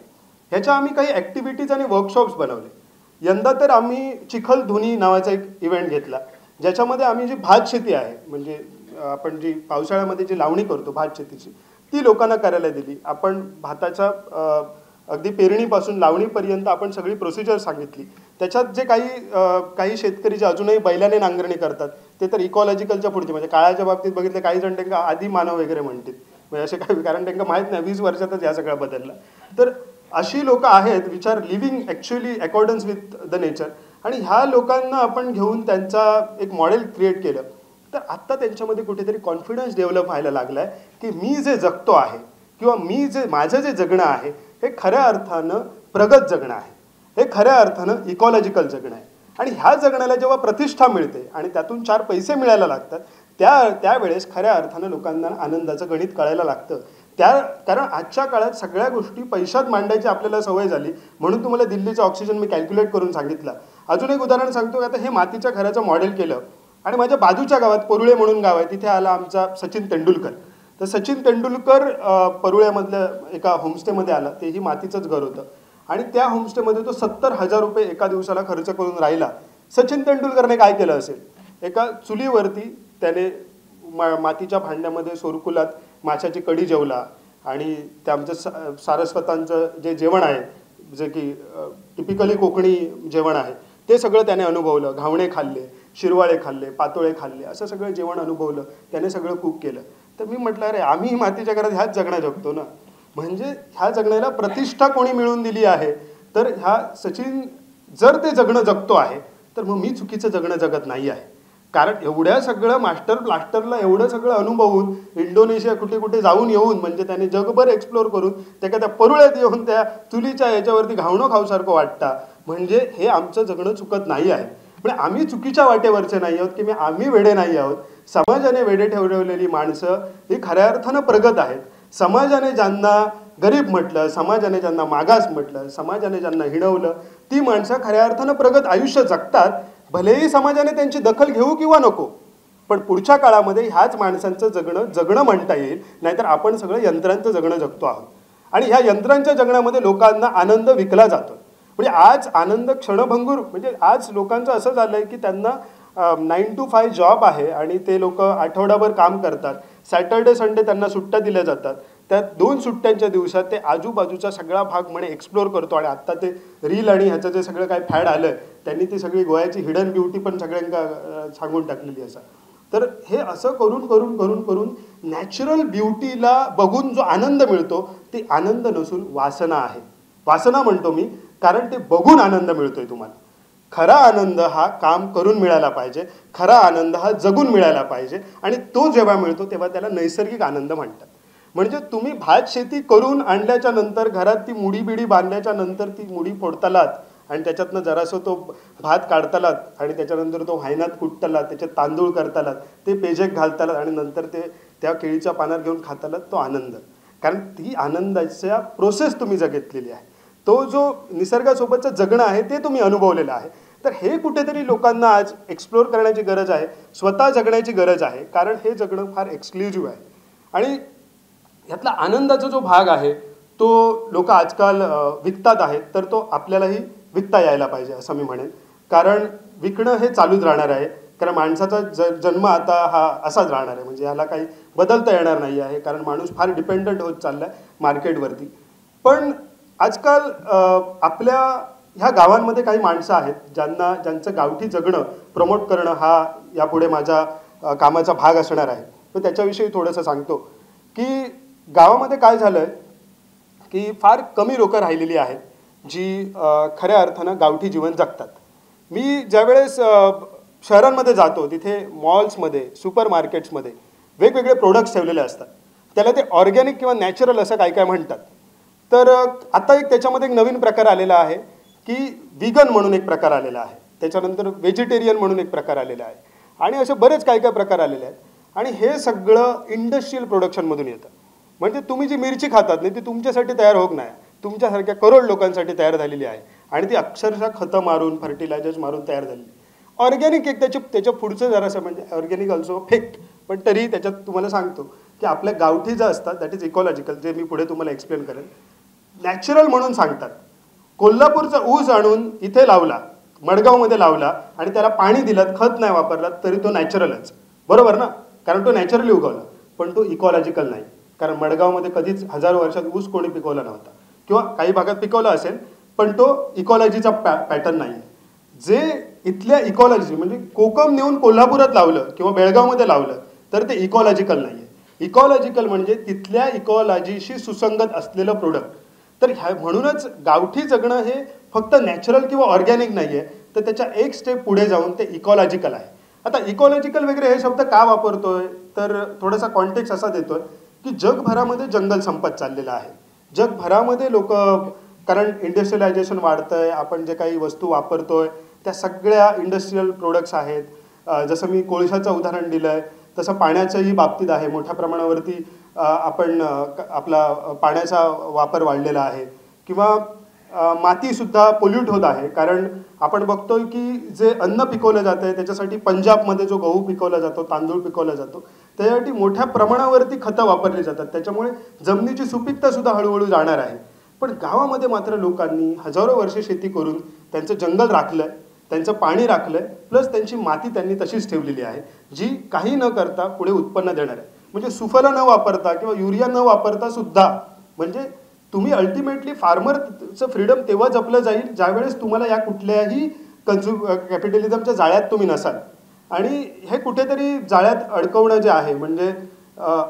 ह्याच्या आम्ही काही ॲक्टिव्हिटीज आणि वर्कशॉप्स बनवले. यंदा तर आम्ही चिखलधुनी नावाचा एक इव्हेंट घेतला ज्याच्यामध्ये आम्ही जी भात शेती आहे म्हणजे आपण जी पावसाळ्यामध्ये जी लावणी करतो भात शेतीची ती लोकांना करायला दिली. आपण भाताच्या अगदी पेरणीपासून लावणीपर्यंत आपण सगळी प्रोसिजर सांगितली. त्याच्यात जे काही शेतकरी जे अजूनही बैलाने नांगरणी करतात ते तर इकॉलॉजिकलच्या पुढचे म्हणजे काळाच्या बाबतीत बघितलं काही जण त्यांना आधी मानव वगैरे म्हणतील म्हणजे असे काही कारण त्यांना माहीत नाही 20 वर्षातच या सगळं बदलला. तर अशी लोक आहेत which are living actually accordance with the nature आणि ह्या लोकांना आपण घेऊन त्यांचा एक मॉडेल क्रिएट केलं. तर आत्ता त्यांच्यामध्ये कुठेतरी कॉन्फिडन्स डेव्हलप व्हायला लागला आहे की मी जे जगतो आहे किंवा माझं जे जगणं आहे हे खऱ्या अर्थानं प्रगत जगणं आहे. हे खऱ्या अर्थानं इकॉलॉजिकल जगणं आहे. आणि ह्या जगण्याला जेव्हा प्रतिष्ठा मिळते आणि त्यातून 4 पैसे मिळायला लागतात त्यावेळेस खऱ्या अर्थानं लोकांना आनंदाचं गणित कळायला लागतं. कारण आजच्या काळात सगळ्या गोष्टी पैशात मांडायची आपल्याला सवय झाली म्हणून तुम्हाला दिल्लीचं ऑक्सिजन मी कॅल्क्युलेट करून सांगितलं. अजून एक उदाहरण सांगतो की आता हे मातीच्या घराचं मॉडेल केलं आणि माझ्या बाजूच्या गावात परुळे म्हणून गाव आहे तिथे आला आमचा सचिन तेंडुलकर. तर सचिन तेंडुलकर परुळ्यामधल्या एका होमस्टेमध्ये आला. तेही मातीचंच घर होतं आणि त्या होमस्टेमध्ये तो 70,000 रुपये एका दिवसाला खर्च करून राहिला. सचिन तेंडुलकरने काय केलं असेल एका चुलीवरती त्याने मातीच्या भांड्यामध्ये सोरकुलात माशाची कढी जेवला आणि ते आमचं सारस्वतांचं जे जेवण आहे जे की टिपिकली कोकणी जेवण आहे ते सगळं त्याने अनुभवलं. घावणे खाल्ले शिरवाळे खाल्ले पातोळे खाल्ले असं सगळं जेवण अनुभवलं त्याने सगळं कुक केलं. तर मी म्हटलं अरे आम्ही मातीच्या घरात ह्याच जगणं जगतो ना म्हणजे ह्या जगण्याला प्रतिष्ठा कोणी मिळवून दिली आहे. तर ह्या सचिन जर ते जगणं जगतो आहे तर मग मी चुकीचं जगणं जगत नाही आहे. कारण एवढ्या सगळं मास्टर ब्लास्टरला एवढं सगळं अनुभवून इंडोनेशिया कुठे कुठे जाऊन येऊन म्हणजे त्याने जगभर एक्सप्लोर करून त्या परुळ्यात येऊन त्या चुलीच्या याच्यावरती घावणं खाऊसारखं वाटतं म्हणजे हे आमचं जगणं चुकत नाही आहे. म्हणजे आम्ही चुकीच्या वाटेवरचे नाही आहोत की आम्ही वेडे नाही आहोत. समाजाने वेडे ठेवलेली माणसं ही खऱ्या अर्थानं प्रगत आहेत. समाजाने ज्यांना गरीब म्हटलं समाजाने ज्यांना मागास म्हटलं समाजाने ज्यांना हिणवलं ती माणसं खऱ्या अर्थानं प्रगत आयुष्य जगतात. भलेही समाजाने त्यांची दखल घेऊ किंवा नको पण पुढच्या काळामध्ये ह्याच माणसांचं जगणं म्हणता येईल. नाहीतर आपण सगळं यंत्रांचं जगणं जगतो आहोत आणि ह्या यंत्रांच्या जगण्यामध्ये लोकांना आनंद विकला जातो. म्हणजे आज आनंद क्षणभंगूर म्हणजे आज लोकांचं असं झालं आहे की त्यांना 9 to 5 जॉब आहे आणि ते लोक आठवडाभर काम करतात. सॅटर्डे संडे त्यांना सुट्ट्या दिल्या जातात. त्या 2 सुट्ट्यांच्या दिवसात ते आजूबाजूचा सगळा भाग म्हणे एक्सप्लोर करतो आणि आत्ता ते रील आणि ह्याचं जे सगळं काय फॅड आलं आहे त्यांनी ती सगळी गोव्याची हिडन ब्युटी पण सगळ्यांना सांगून टाकलेली असं. तर हे असं करून नॅचरल ब्युटीला बघून जो आनंद मिळतो ते आनंद नसून वासना आहे. वासना म्हणतो मी कारण ते बघून आनंद मिळतोय तुम्हाला. खरा आनंद हा काम करून मिळाला पाहिजे. खरा आनंद हा जगून मिळाला पाहिजे आणि तो जेव्हा मिळतो तेव्हा त्याला नैसर्गिक आनंद म्हणतात. म्हणजे तुम्ही भात शेती करून आणल्याच्या नंतर घरात ती मुडी बिडी बांधल्याच्या नंतर ती मुडी फोडतालात आणि त्याच्यातनं जरासं तो भात काढतालात आणि त्याच्यानंतर तो व्हायनात कुटतालात त्याच्यात तांदूळ करतालात ते पेजेक घालतालात आणि नंतर ते त्या केळीच्या पानात घेऊन खातालात तो आनंद. कारण ती आनंदाच्या प्रोसेस तुम्ही जगितलेली आहे, तो जो निसर्गासोबतचं जगणं आहे ते तुम्ही अनुभवलेलं आहे. तर हे कुठेतरी लोकांना आज एक्सप्लोर करण्याची गरज आहे, स्वतः जगण्याची गरज आहे, कारण हे जगणं फार एक्सक्लुझिव्ह आहे. आणि यातला आनंदाचा जो भाग आहे तो लोक आजकाल विकतात आहेत, तर तो आपल्यालाही विकता यायला पाहिजे असं मी म्हणेन. कारण विकणं हे चालूच राहणार आहे, कारण माणसाचा जन्म आता हा असाच राहणार आहे, म्हणजे याला काही बदलता येणार नाही आहे, कारण माणूस फार डिपेंडंट होत चालला आहे मार्केटवरती. पण आजकाल आपल्या ह्या गावांमध्ये काही माणसं आहेत ज्यांचं गावठी जगणं प्रमोट करणं हा यापुढे माझा कामाचा भाग असणार आहे. तर त्याच्याविषयी थोडंसं सांगतो की गावामध्ये काय झालं आहे की फार कमी लोकं राहिलेली आहेत जी खऱ्या अर्थानं गावठी जीवन जगतात. मी ज्यावेळेस शहरांमध्ये जातो तिथे मॉल्समध्ये, सुपर मार्केट्समध्ये वेगवेगळे प्रोडक्ट्स ठेवलेले असतात. त्याला ते ऑर्गॅनिक किंवा नॅचरल असं काय काय म्हणतात. तर आता त्याच्यामध्ये एक नवीन प्रकार आलेला आहे की विगन म्हणून एक प्रकार आलेला आहे, त्याच्यानंतर व्हेजिटेरियन म्हणून एक प्रकार आलेला आहे, आणि असे बरेच काय काय प्रकार आलेले आहेत. आणि हे सगळं इंडस्ट्रियल प्रोडक्शनमधून येतं. म्हणजे तुम्ही जी मिरची खातात नाही ती तुमच्यासाठी तयार होत नाही, तुमच्यासारख्या करोड लोकांसाठी तयार झालेली आहे, आणि ती अक्षरशः खतं मारून फर्टिलायझर्स मारून तयार झालेली. ऑर्गॅनिक एक त्याच्या पुढचं जरासं म्हणजे ऑर्गॅनिक ऑल्सो फेक, पण तरी त्याच्यात तुम्हाला सांगतो की आपल्या गावठी जे असतात दॅट इज इकॉलॉजिकल, जे मी पुढे तुम्हाला एक्सप्लेन करेन. नॅचरल म्हणून सांगतात. कोल्हापूरचा ऊस आणून इथे लावला, मडगावमध्ये लावला, आणि त्याला पाणी दिलं, खत नाही वापरला, तरी तो नॅचरलच, बरोबर ना, कारण तो नॅचरली उगवला. पण तो इकॉलॉजिकल नाही, कारण मडगावमध्ये कधीच हजारो वर्षात ऊस कोणी पिकवला नव्हता, किंवा काही भागात पिकवला असेल, पण तो इकॉलॉजीचा पॅटर्न नाही आहे. जे इथल्या इकॉलॉजी म्हणजे कोकम नेऊन कोल्हापुरात लावलं किंवा बेळगावमध्ये लावलं तर ते इकॉलॉजिकल नाही आहे. इकॉलॉजिकल म्हणजे तिथल्या इकॉलॉजीशी सुसंगत असलेलं प्रोडक्ट. तर म्हणूनच गावठी जगणं हे फक्त नॅचरल किंवा ऑर्गॅनिक नाही आहे, तर त्याच्या एक स्टेप पुढे जाऊन ते इकॉलॉजिकल आहे. आता इकॉलॉजिकल वगैरे हे शब्द का वापरतोय तर थोडासा कॉन्टेक्स्ट असा देतोय की जगभरामध्ये जंगल संपत चाललेलं आहे. जगभरामध्ये लोक, कारण इंडस्ट्रियलायझेशन वाढतंय, आपण जे काही वस्तू वापरतोय त्या सगळ्या इंडस्ट्रियल प्रोडक्ट्स आहेत. जसं मी कोळशाचं उदाहरण दिलं आहे तसं पाण्याच्याही बाबतीत आहे. मोठ्या प्रमाणावरती आपण आपला पाण्याचा वापर वाढलेला आहे, किंवा मातीसुद्धा पोल्यूट होत आहे. कारण आपण बघतोय की जे अन्न पिकवलं जातं आहे त्याच्यासाठी पंजाबमध्ये जो गहू पिकवला जातो, तांदूळ पिकवला जातो, त्याच्यासाठी मोठ्या प्रमाणावरती खतं वापरली जातात. त्याच्यामुळे जमिनीची सुपीकतासुद्धा हळूहळू जाणार आहे. पण गावामध्ये मात्र लोकांनी हजारो वर्षे शेती करून त्यांचं जंगल राखलं, त्यांचं पाणी राखलं, प्लस त्यांची माती त्यांनी तशीच ठेवलेली आहे जी काही न करता पुढे उत्पन्न देणार आहे. म्हणजे सुफला न वापरता किंवा युरिया न वापरता सुद्धा, म्हणजे तुम्ही अल्टिमेटली फार्मरचं फ्रीडम तेव्हा जपलं जाईल ज्यावेळेस तुम्हाला या कुठल्याही कॅपिटलिझमच्या जाळ्यात तुम्ही नसाल. आणि हे कुठेतरी जाळ्यात अडकवणं जे आहे, म्हणजे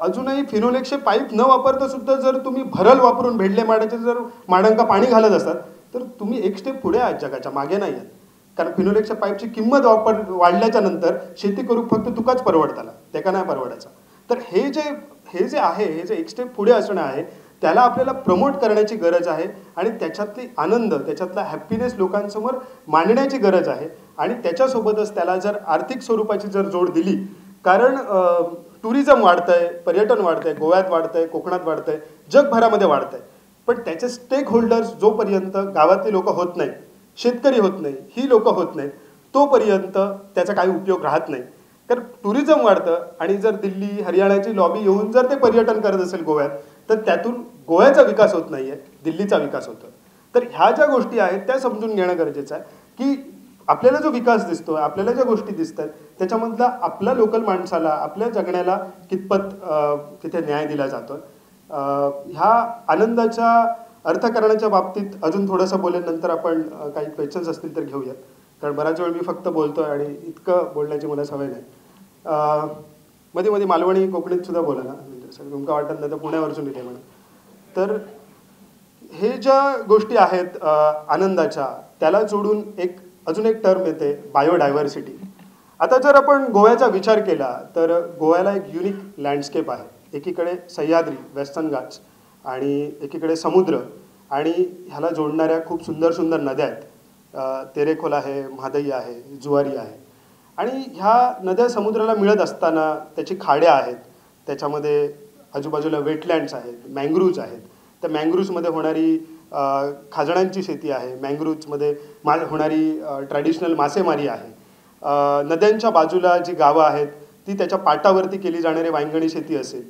अजूनही फिनोलेक्सचे पाईप न वापरता सुद्धा जर तुम्ही भरल वापरून भेडले माडाचे जर माडांका पाणी घालत असतात तर तुम्ही एक स्टेप पुढे आहात, जगाच्या मागे नाही आहेत. कारण फिनोलेक्सच्या पाईपची किंमत वाढल्याच्या नंतर शेती करू फक्त तुकाच परवडताला, त्याका नाही परवडायचा. तर हे जे आहे, हे जे एक स्टेप पुढे असणं आहे त्याला आपल्याला प्रमोट करण्याची गरज आहे, आणि त्याच्यातली आनंद, त्याच्यातला हॅप्पीनेस लोकांसमोर मांडण्याची गरज आहे. आणि त्याच्यासोबतच त्याला जर आर्थिक स्वरूपाची जर जोड दिली, कारण टुरिझम वाढतंय, पर्यटन वाढतंय, गोव्यात वाढतंय, कोकणात वाढतंय, जगभरामध्ये वाढतंय, पण त्याचे स्टेक होल्डर्स जोपर्यंत गावातली लोक होत नाहीत, शेतकरी होत नाही, ही लोक होत नाहीत, तोपर्यंत त्याचा काही उपयोग राहत नाही. तर टुरिझम वाढतं, आणि जर दिल्ली हरियाणाची लॉबी येऊन जर ते पर्यटन करत असेल गोव्यात, तर त्यातून गोव्याचा विकास होत नाही आहे, दिल्लीचा विकास होतो. तर ह्या ज्या गोष्टी आहेत त्या समजून घेणं गरजेचं आहे की आपल्याला जो विकास दिसतो, आपल्याला ज्या गोष्टी दिसतात त्याच्यामधला आपल्या लोकल माणसाला, आपल्या जगण्याला कितपत तिथे न्याय दिला जातो. ह्या आनंदाच्या अर्थकारणाच्या बाबतीत अजून थोडंसं बोलेन, नंतर आपण काही क्वेश्चन्स असतील तर घेऊयात, कारण बराच वेळ मी फक्त बोलतोय आणि इतकं बोलण्याची मला सवय नाही. मध्ये मध्ये मालवणी कोकणीत सुद्धा बोला ना, म्हणजे तुमका वाटत नाही तर पुण्यावरसून येते म्हणा. तर हे ज्या गोष्टी आहेत आनंदाच्या, त्याला जोडून अजून एक टर्म येते, बायोडायव्हर्सिटी. आता जर आपण गोव्याचा विचार केला तर गोव्याला एक युनिक लँडस्केप आहे. एकीकडे सह्याद्री, वेस्टर्न घाट्स, आणि एकीकडे समुद्र, आणि ह्याला जोडणाऱ्या खूप सुंदर सुंदर नद्या आहेत. तेरेखोल आहे, म्हादई आहे, जुवारी आहे. आणि ह्या नद्या समुद्राला मिळत असताना त्याची खाड्या आहेत, त्याच्यामध्ये आजूबाजूला वेटलँड्स आहेत, मँग्रोव्ज आहेत. त्या मँग्रोव्जमध्ये होणारी खाजणांची शेती आहे, मँग्रोव्जमध्ये होणारी ट्रॅडिशनल मासेमारी आहे. नद्यांच्या बाजूला जी गावं आहेत ती त्याच्या पाटावरती केली जाणारी वांगणी शेती असेल.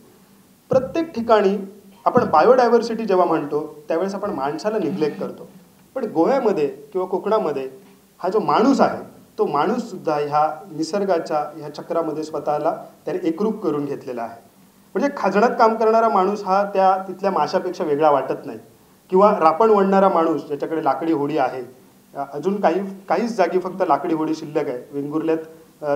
प्रत्येक ठिकाणी आपण बायोडायव्हर्सिटी जेव्हा म्हणतो त्यावेळेस आपण माणसाला निग्लेक्ट करतो. पण गोव्यामध्ये किंवा कोकणामध्ये हा जो माणूस आहे तो माणूससुद्धा ह्या निसर्गाच्या ह्या चक्रामध्ये स्वतःला त्याने एकरूप करून घेतलेला आहे. म्हणजे खाजणात काम करणारा माणूस हा त्या तिथल्या माशापेक्षा वेगळा वाटत नाही. किंवा रापण वणणारा माणूस ज्याच्याकडे लाकडी होडी आहे, अजून काहीच जागी फक्त लाकडी होडी शिल्लक आहे. वेंगुर्ल्यात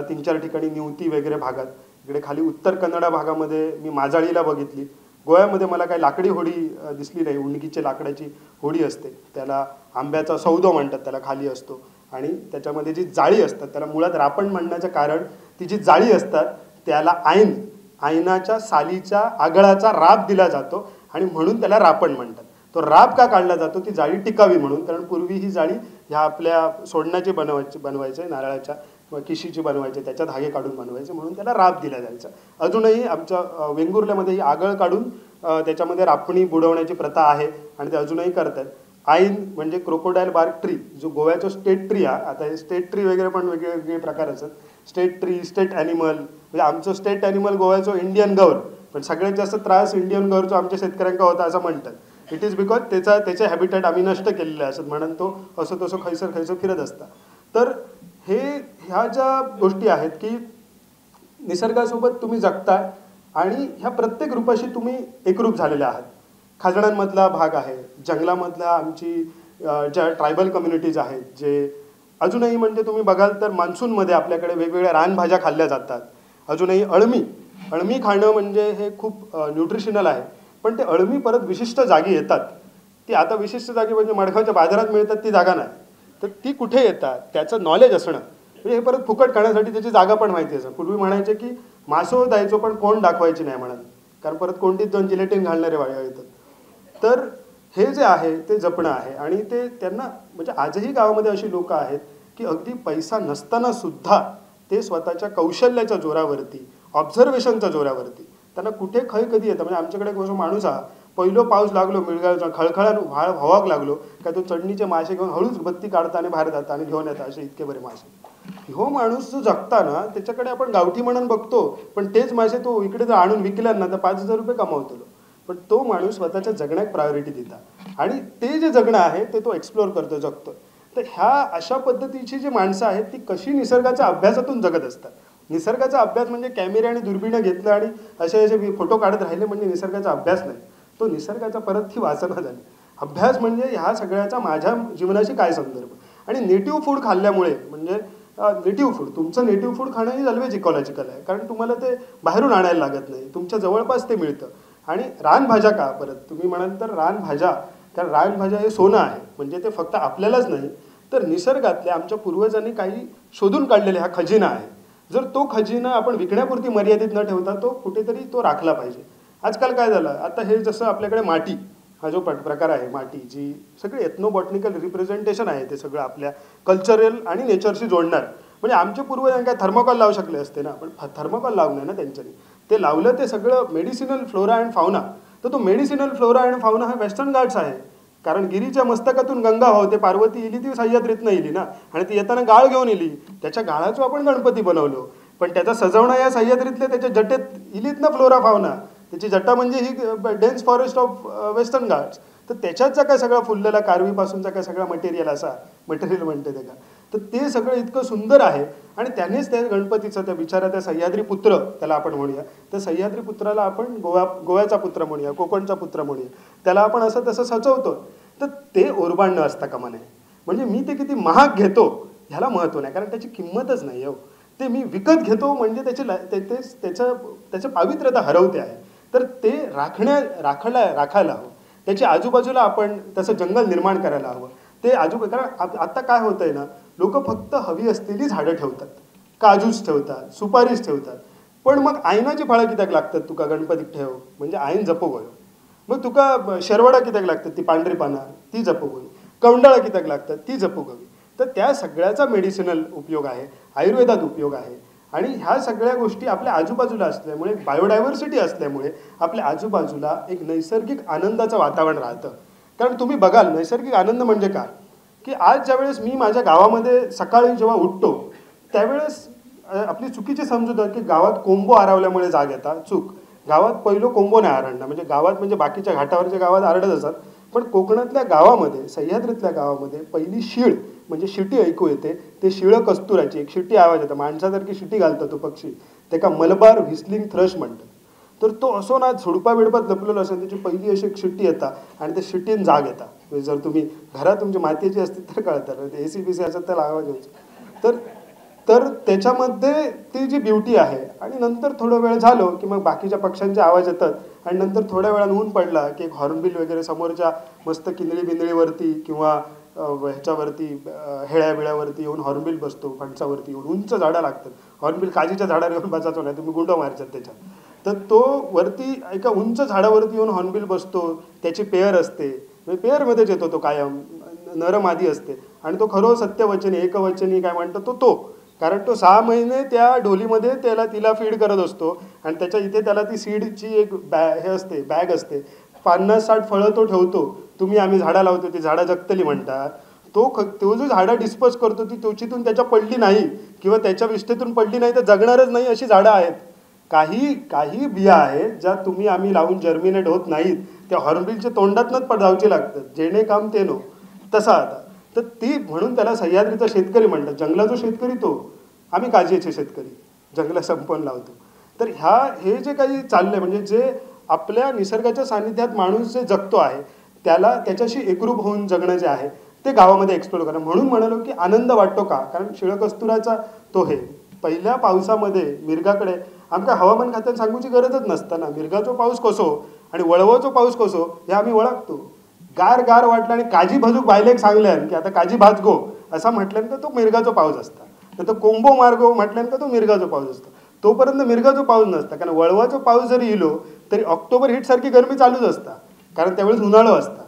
3-4 ठिकाणी निवती वगैरे भागात, इकडे खाली उत्तर कन्नडा भागामध्ये मी माजाळीला बघितली. गोव्यामध्ये मला काही लाकडी होडी दिसली नाही. उंडकीच्या लाकडाची होडी असते, त्याला आंब्याचा सौदो म्हणतात, त्याला खाली असतो आणि त्याच्यामध्ये जी जाळी असतात त्याला मुळात रापण म्हणण्याचं कारण ती जी जाळी असतात त्याला आयनाच्या सालीच्या आगळाचा राब दिला जातो आणि म्हणून त्याला रापण म्हणतात. तो राब का काढला जातो? ती जाळी टिकावी म्हणून. कारण पूर्वी ही जाळी ह्या आपल्या सोडण्याची बनवायचे नारळाच्या किंवा किशीची बनवायचे, त्याच्या धागे काढून बनवायचे, म्हणून त्याला राब दिला जायचा. अजूनही आमच्या वेंगुर्ल्यामध्ये ही आगळ काढून त्याच्यामध्ये रापणी बुडवण्याची प्रथा आहे आणि ते अजूनही करतात. आईन म्हणजे क्रोकोडाईल बार्क ट्री, जो गोव्याचा स्टेट ट्री आहे. आता हे स्टेट ट्री वगैरे पण वेगवेगळे प्रकार असतात. स्टेट ट्री, स्टेट ॲनिमल, म्हणजे आमचं स्टेट ॲनिमल गोव्याचं इंडियन गौर, पण सगळ्यात जास्त त्रास इंडियन गौरचा आमच्या शेतकऱ्यांका होता असं म्हणतात. इट इज बिकॉज त्याचे हॅबिटॅट आम्ही नष्ट केलेले असत म्हणून तो असं तसं खैसर फिरत असता. तर ह्या ज्या गोष्टी आहेत की निसर्गासोबत तुम्ही जगताय आणि ह्या प्रत्येक रूपाशी तुम्ही एकरूप झालेले आहात. खाजणांमधला भाग आहे, जंगलामधला आमची ज्या ट्रायबल कम्युनिटीज आहेत, जे अजूनही म्हणजे तुम्ही बघाल तर मान्सूनमध्ये आपल्याकडे वेगवेगळ्या रानभाज्या खाल्ल्या जातात. अजूनही अळमी खाणं म्हणजे हे खूप न्यूट्रिशनल आहे. पण ते अळमी परत विशिष्ट जागी येतात. ती आता विशिष्ट जागी म्हणजे मडगावच्या बाजारात मिळतात ती जागा नाही, तर ती कुठे येतात त्याचं नॉलेज असणं, म्हणजे हे परत फुकट खाण्यासाठी त्याची जागा पण माहिती असं. पूर्वी म्हणायचे की मासो द्यायचो पण कोण दाखवायची नाही म्हणत, कारण परत कोणतीच 2 जिलेटिन घालणारे वाया येतात. तर हे जे आहे ते जपणं आहे आणि ते त्यांना म्हणजे आजही गावामध्ये अशी लोक आहेत की अगदी पैसा नसताना सुद्धा ते स्वतःच्या कौशल्याच्या जोरावरती, ऑब्झर्वेशनच्या जोरावरती त्यांना कुठे खय कधी येतं. म्हणजे आमच्याकडे एक माणूस हा पहिलो पाऊस लागलो मिळगावचा खळखळान व्हावाक लागलो काय तो चढणीचे मासे घेऊन हळूच बत्ती काढता आणि बाहेर जाता आणि घेऊन येतात असे इतके बरे मासे. हो माणूस जो जगता ना त्याच्याकडे आपण गावठी म्हणून बघतो, पण तेच मासे तो इकडे जर आणून विकला ना तर 5,000 रुपये कमावतो. पण तो माणूस स्वतःच्या जगण्यात प्रायोरिटी देता आणि ते जे जगणं आहे ते तो एक्सप्लोर करतो, जगतो. तर ह्या अशा पद्धतीची जी माणसं आहेत ती कशी निसर्गाच्या अभ्यासातून जगत असतात. निसर्गाचा अभ्यास म्हणजे कॅमेरे आणि दुर्बिणं घेतलं आणि असे फोटो काढत राहिले म्हणजे निसर्गाचा अभ्यास नाही, तो निसर्गाचा परत ही वासना झाली. अभ्यास म्हणजे ह्या सगळ्याचा माझ्या जीवनाशी काय संदर्भ. आणि नेटिव्ह फूड खाल्ल्यामुळे म्हणजे नेटिव्ह फूड, तुमचं नेटिव्ह फूड खाणं ही ऑलवेज इकॉलॉजिकल आहे, कारण तुम्हाला ते बाहेरून आणायला लागत नाही, तुमच्या जवळपास ते मिळतं. आणि रानभाज्या का परत तुम्ही म्हणाल तर रानभाज्या, कारण रानभाज्या हे सोनं आहे. म्हणजे ते फक्त आपल्यालाच नाही तर निसर्गातल्या आमच्या पूर्वजांनी काही शोधून काढलेला हा खजिना आहे. जर तो खजिना आपण विकण्यापुरती मर्यादित न ठेवता तो कुठेतरी तो राखला पाहिजे. आजकाल काय झालं, आता हे जसं आपल्याकडे माती हा जो प्रकार आहे, माती जी सगळे एथनोबॉटनिकल रिप्रेझेंटेशन आहे, ते सगळं आपल्या कल्चरल आणि नेचरशी जोडणार. म्हणजे आमचे पूर्वज काय थर्मोकॉल लावू शकले असते ना, पण थर्मोकॉल लावू नये ना त्यांच्यानी. ते लावलं ते सगळं मेडिसिनल फ्लोरा अँड फाउना. तर तो मेडिसिनल फ्लोरा अँड फाउना हा वेस्टर्न घाट्स आहे. कारण गिरीच्या मस्तकातून गंगा होते, पार्वती इली ती सह्याद्रीतनं इली ना, आणि ती येताना गाळ घेऊन इली. त्याच्या गाळाचं आपण गणपती बनवलो, पण त्याचा सजवणं या सह्याद्रीतल्या त्याच्या जटेत इलीत ना फ्लोरा फाउना. त्याची जटा म्हणजे ही dense forest of Western Ghats. तर त्याच्यातचा काय सगळा फुललेला कारवीपासूनचा काय सगळा मटेरियल म्हणते ते का, तर ते सगळं इतकं सुंदर आहे. आणि त्यानेच त्या गणपतीचं त्या बिचारा त्या सह्याद्री पुत्र त्याला आपण म्हणूया, त्या सह्याद्री पुत्राला आपण गोव्याचा पुत्र म्हणूया, कोकणचा पुत्र म्हणूया, त्याला आपण असं तसं सचवतो. तर ते ओरबाण न असता कामा नये. म्हणजे मी ते किती महाग घेतो ह्याला महत्त्व नाही, कारण त्याची किंमतच नाही हो. ते मी विकत घेतो म्हणजे त्याचं पावित्र्यता हरवते आहे. तर ते राखायला हवं. त्याच्या आजूबाजूला आपण तसं जंगल निर्माण करायला हवं. ते कारण आता काय होतं आहे ना, लोक फक्त हवी असलेली झाडं ठेवतात, काजूच ठेवतात, सुपारीच ठेवतात. पण मग आयनाची फळं कित्याक लागतात तुका गणपतीक ठेव, म्हणजे आयन जपो गयो. मग तुका शेरवडा कित्याक लागतात, ती पांढरी पानं ती जपो गवी, कवंडाळा कित्याक लागतात ती जपो गवी. तर त्या सगळ्याचा मेडिसिनल उपयोग आहे, आयुर्वेदात उपयोग आहे. आणि ह्या सगळ्या गोष्टी आपल्या आजूबाजूला असल्यामुळे, बायोडायव्हर्सिटी असल्यामुळे आपल्या आजूबाजूला एक नैसर्गिक आनंदाचं वातावरण राहतं. कारण तुम्ही बघाल नैसर्गिक आनंद म्हणजे काय, की आज ज्यावेळेस मी माझ्या गावामध्ये सकाळी जेव्हा उठतो त्यावेळेस आपली चुकीची समजूत आहे की गावात कोंबो आरवल्यामुळे जाग येतात. चूक. गावात पहिलं कोंबो नाही आरडणं, म्हणजे गावात म्हणजे बाकीच्या घाटावरच्या गावात आरडत असतात, पण कोकणातल्या गावामध्ये, सह्याद्रीतल्या गावामध्ये पहिली शीळ म्हणजे शिटी ऐकू येते. ते शिळं कस्तुराची एक शिटी आवाज येतं, माणसासारखी शिटी घालतो तो पक्षी, ते का मलबार व्हिस्लिंग थ्रश म्हणतात. तर तो असो ना झुडपा बिडपात लपलेला असेल, त्याची पहिली अशी एक शिट्टी येतात आणि त्या शिट्टीन जाग येतात. म्हणजे जर तुम्ही घरात तुमची मातीची असतील तर कळतं, AC BC असतात त्याला आवाज यायचा. तर त्याच्यामध्ये ती जी ब्युटी आहे. आणि नंतर थोडं वेळ झालो की मग बाकीच्या पक्ष्यांचे आवाज येतात आणि नंतर थोड्या वेळानं ऊन पडला की एक हॉर्नबिल वगैरे समोरच्या मस्त किंदळी बिंदळीवरती किंवा ह्याच्यावरती हेळ्या बिळ्यावरती येऊन हॉर्नबिल बसतो, फणसावरती येऊन. उंच झाडं लागतात, हॉर्नबिल काजीच्या झाडावर येऊन बसायचो नाही, तुम्ही गुंड मारतात त्याच्यात. तर तो वरती एका उंच झाडावरती येऊन हॉर्नबिल बसतो, त्याची पेअर असते, पेअरमध्येच येतो तो कायम, नरमादी असते. आणि तो खरो सत्यवचनी एकवचनी काय म्हणतो तो, कारण तो 6 महिने त्या ढोलीमध्ये तिला फीड करत असतो आणि त्याच्या इथे त्याला ती सीडची एक हे असते, बॅग असते, 50-60 फळं तो ठेवतो. आम्ही झाडं लावतो, ती झाडं जगतली म्हणतात. तो जो झाडं डिस्पोज करतो ती तोचीतून त्याच्या पडली नाही किंवा त्याच्या विष्ठेतून पडली नाही तर जगणारच नाही अशी झाडं आहेत. काही बिया आहेत ज्या आम्ही लावून जर्मिनेट होत नाहीत, त्या हॉर्नबिलच्या तोंडातनंच जाऊची लागतात. जेणे काम ते नो तसा आता. तर ती म्हणून त्याला सह्याद्रीचा शेतकरी म्हणतात. जंगलाचा शेतकरी तो, आम्ही काजीचे शेतकरी, जंगला संपवून लावतो. तर हे जे काही चाललंय म्हणजे जे आपल्या निसर्गाच्या सानिध्यात माणूस जे जगतो आहे त्याच्याशी एकरूप होऊन जगणं जे आहे ते गावामध्ये एक्सप्लोर करा. म्हणून म्हणालो की आनंद वाटतो का, कारण शिळकस्तुराचा तो हे पहिल्या पावसामध्ये मिरगाकडे आमच्या हवामान खात्यात सांगूची गरजच नसताना मिरगाचो पाऊस कसो आणि वळवाचो पाऊस कसो हे आम्ही ओळखतो. गार वाटलं आणि काजी भाजूक बायलेक सांगल्यान की आता काजी भाजगो असं म्हटल्यानंतर तो मिरगाचो पाऊस असता, तर तो कोंबो मार्गो म्हटल्यानंतर तो मिरगाचो पाऊस असतो. तोपर्यंत मिरगाचो पाऊस नसता, कारण वळवाचो पाऊस जरी इलो तरी ऑक्टोबर हिटसारखी गरमी चालूच असता, कारण त्यावेळेस उन्हाळो असता.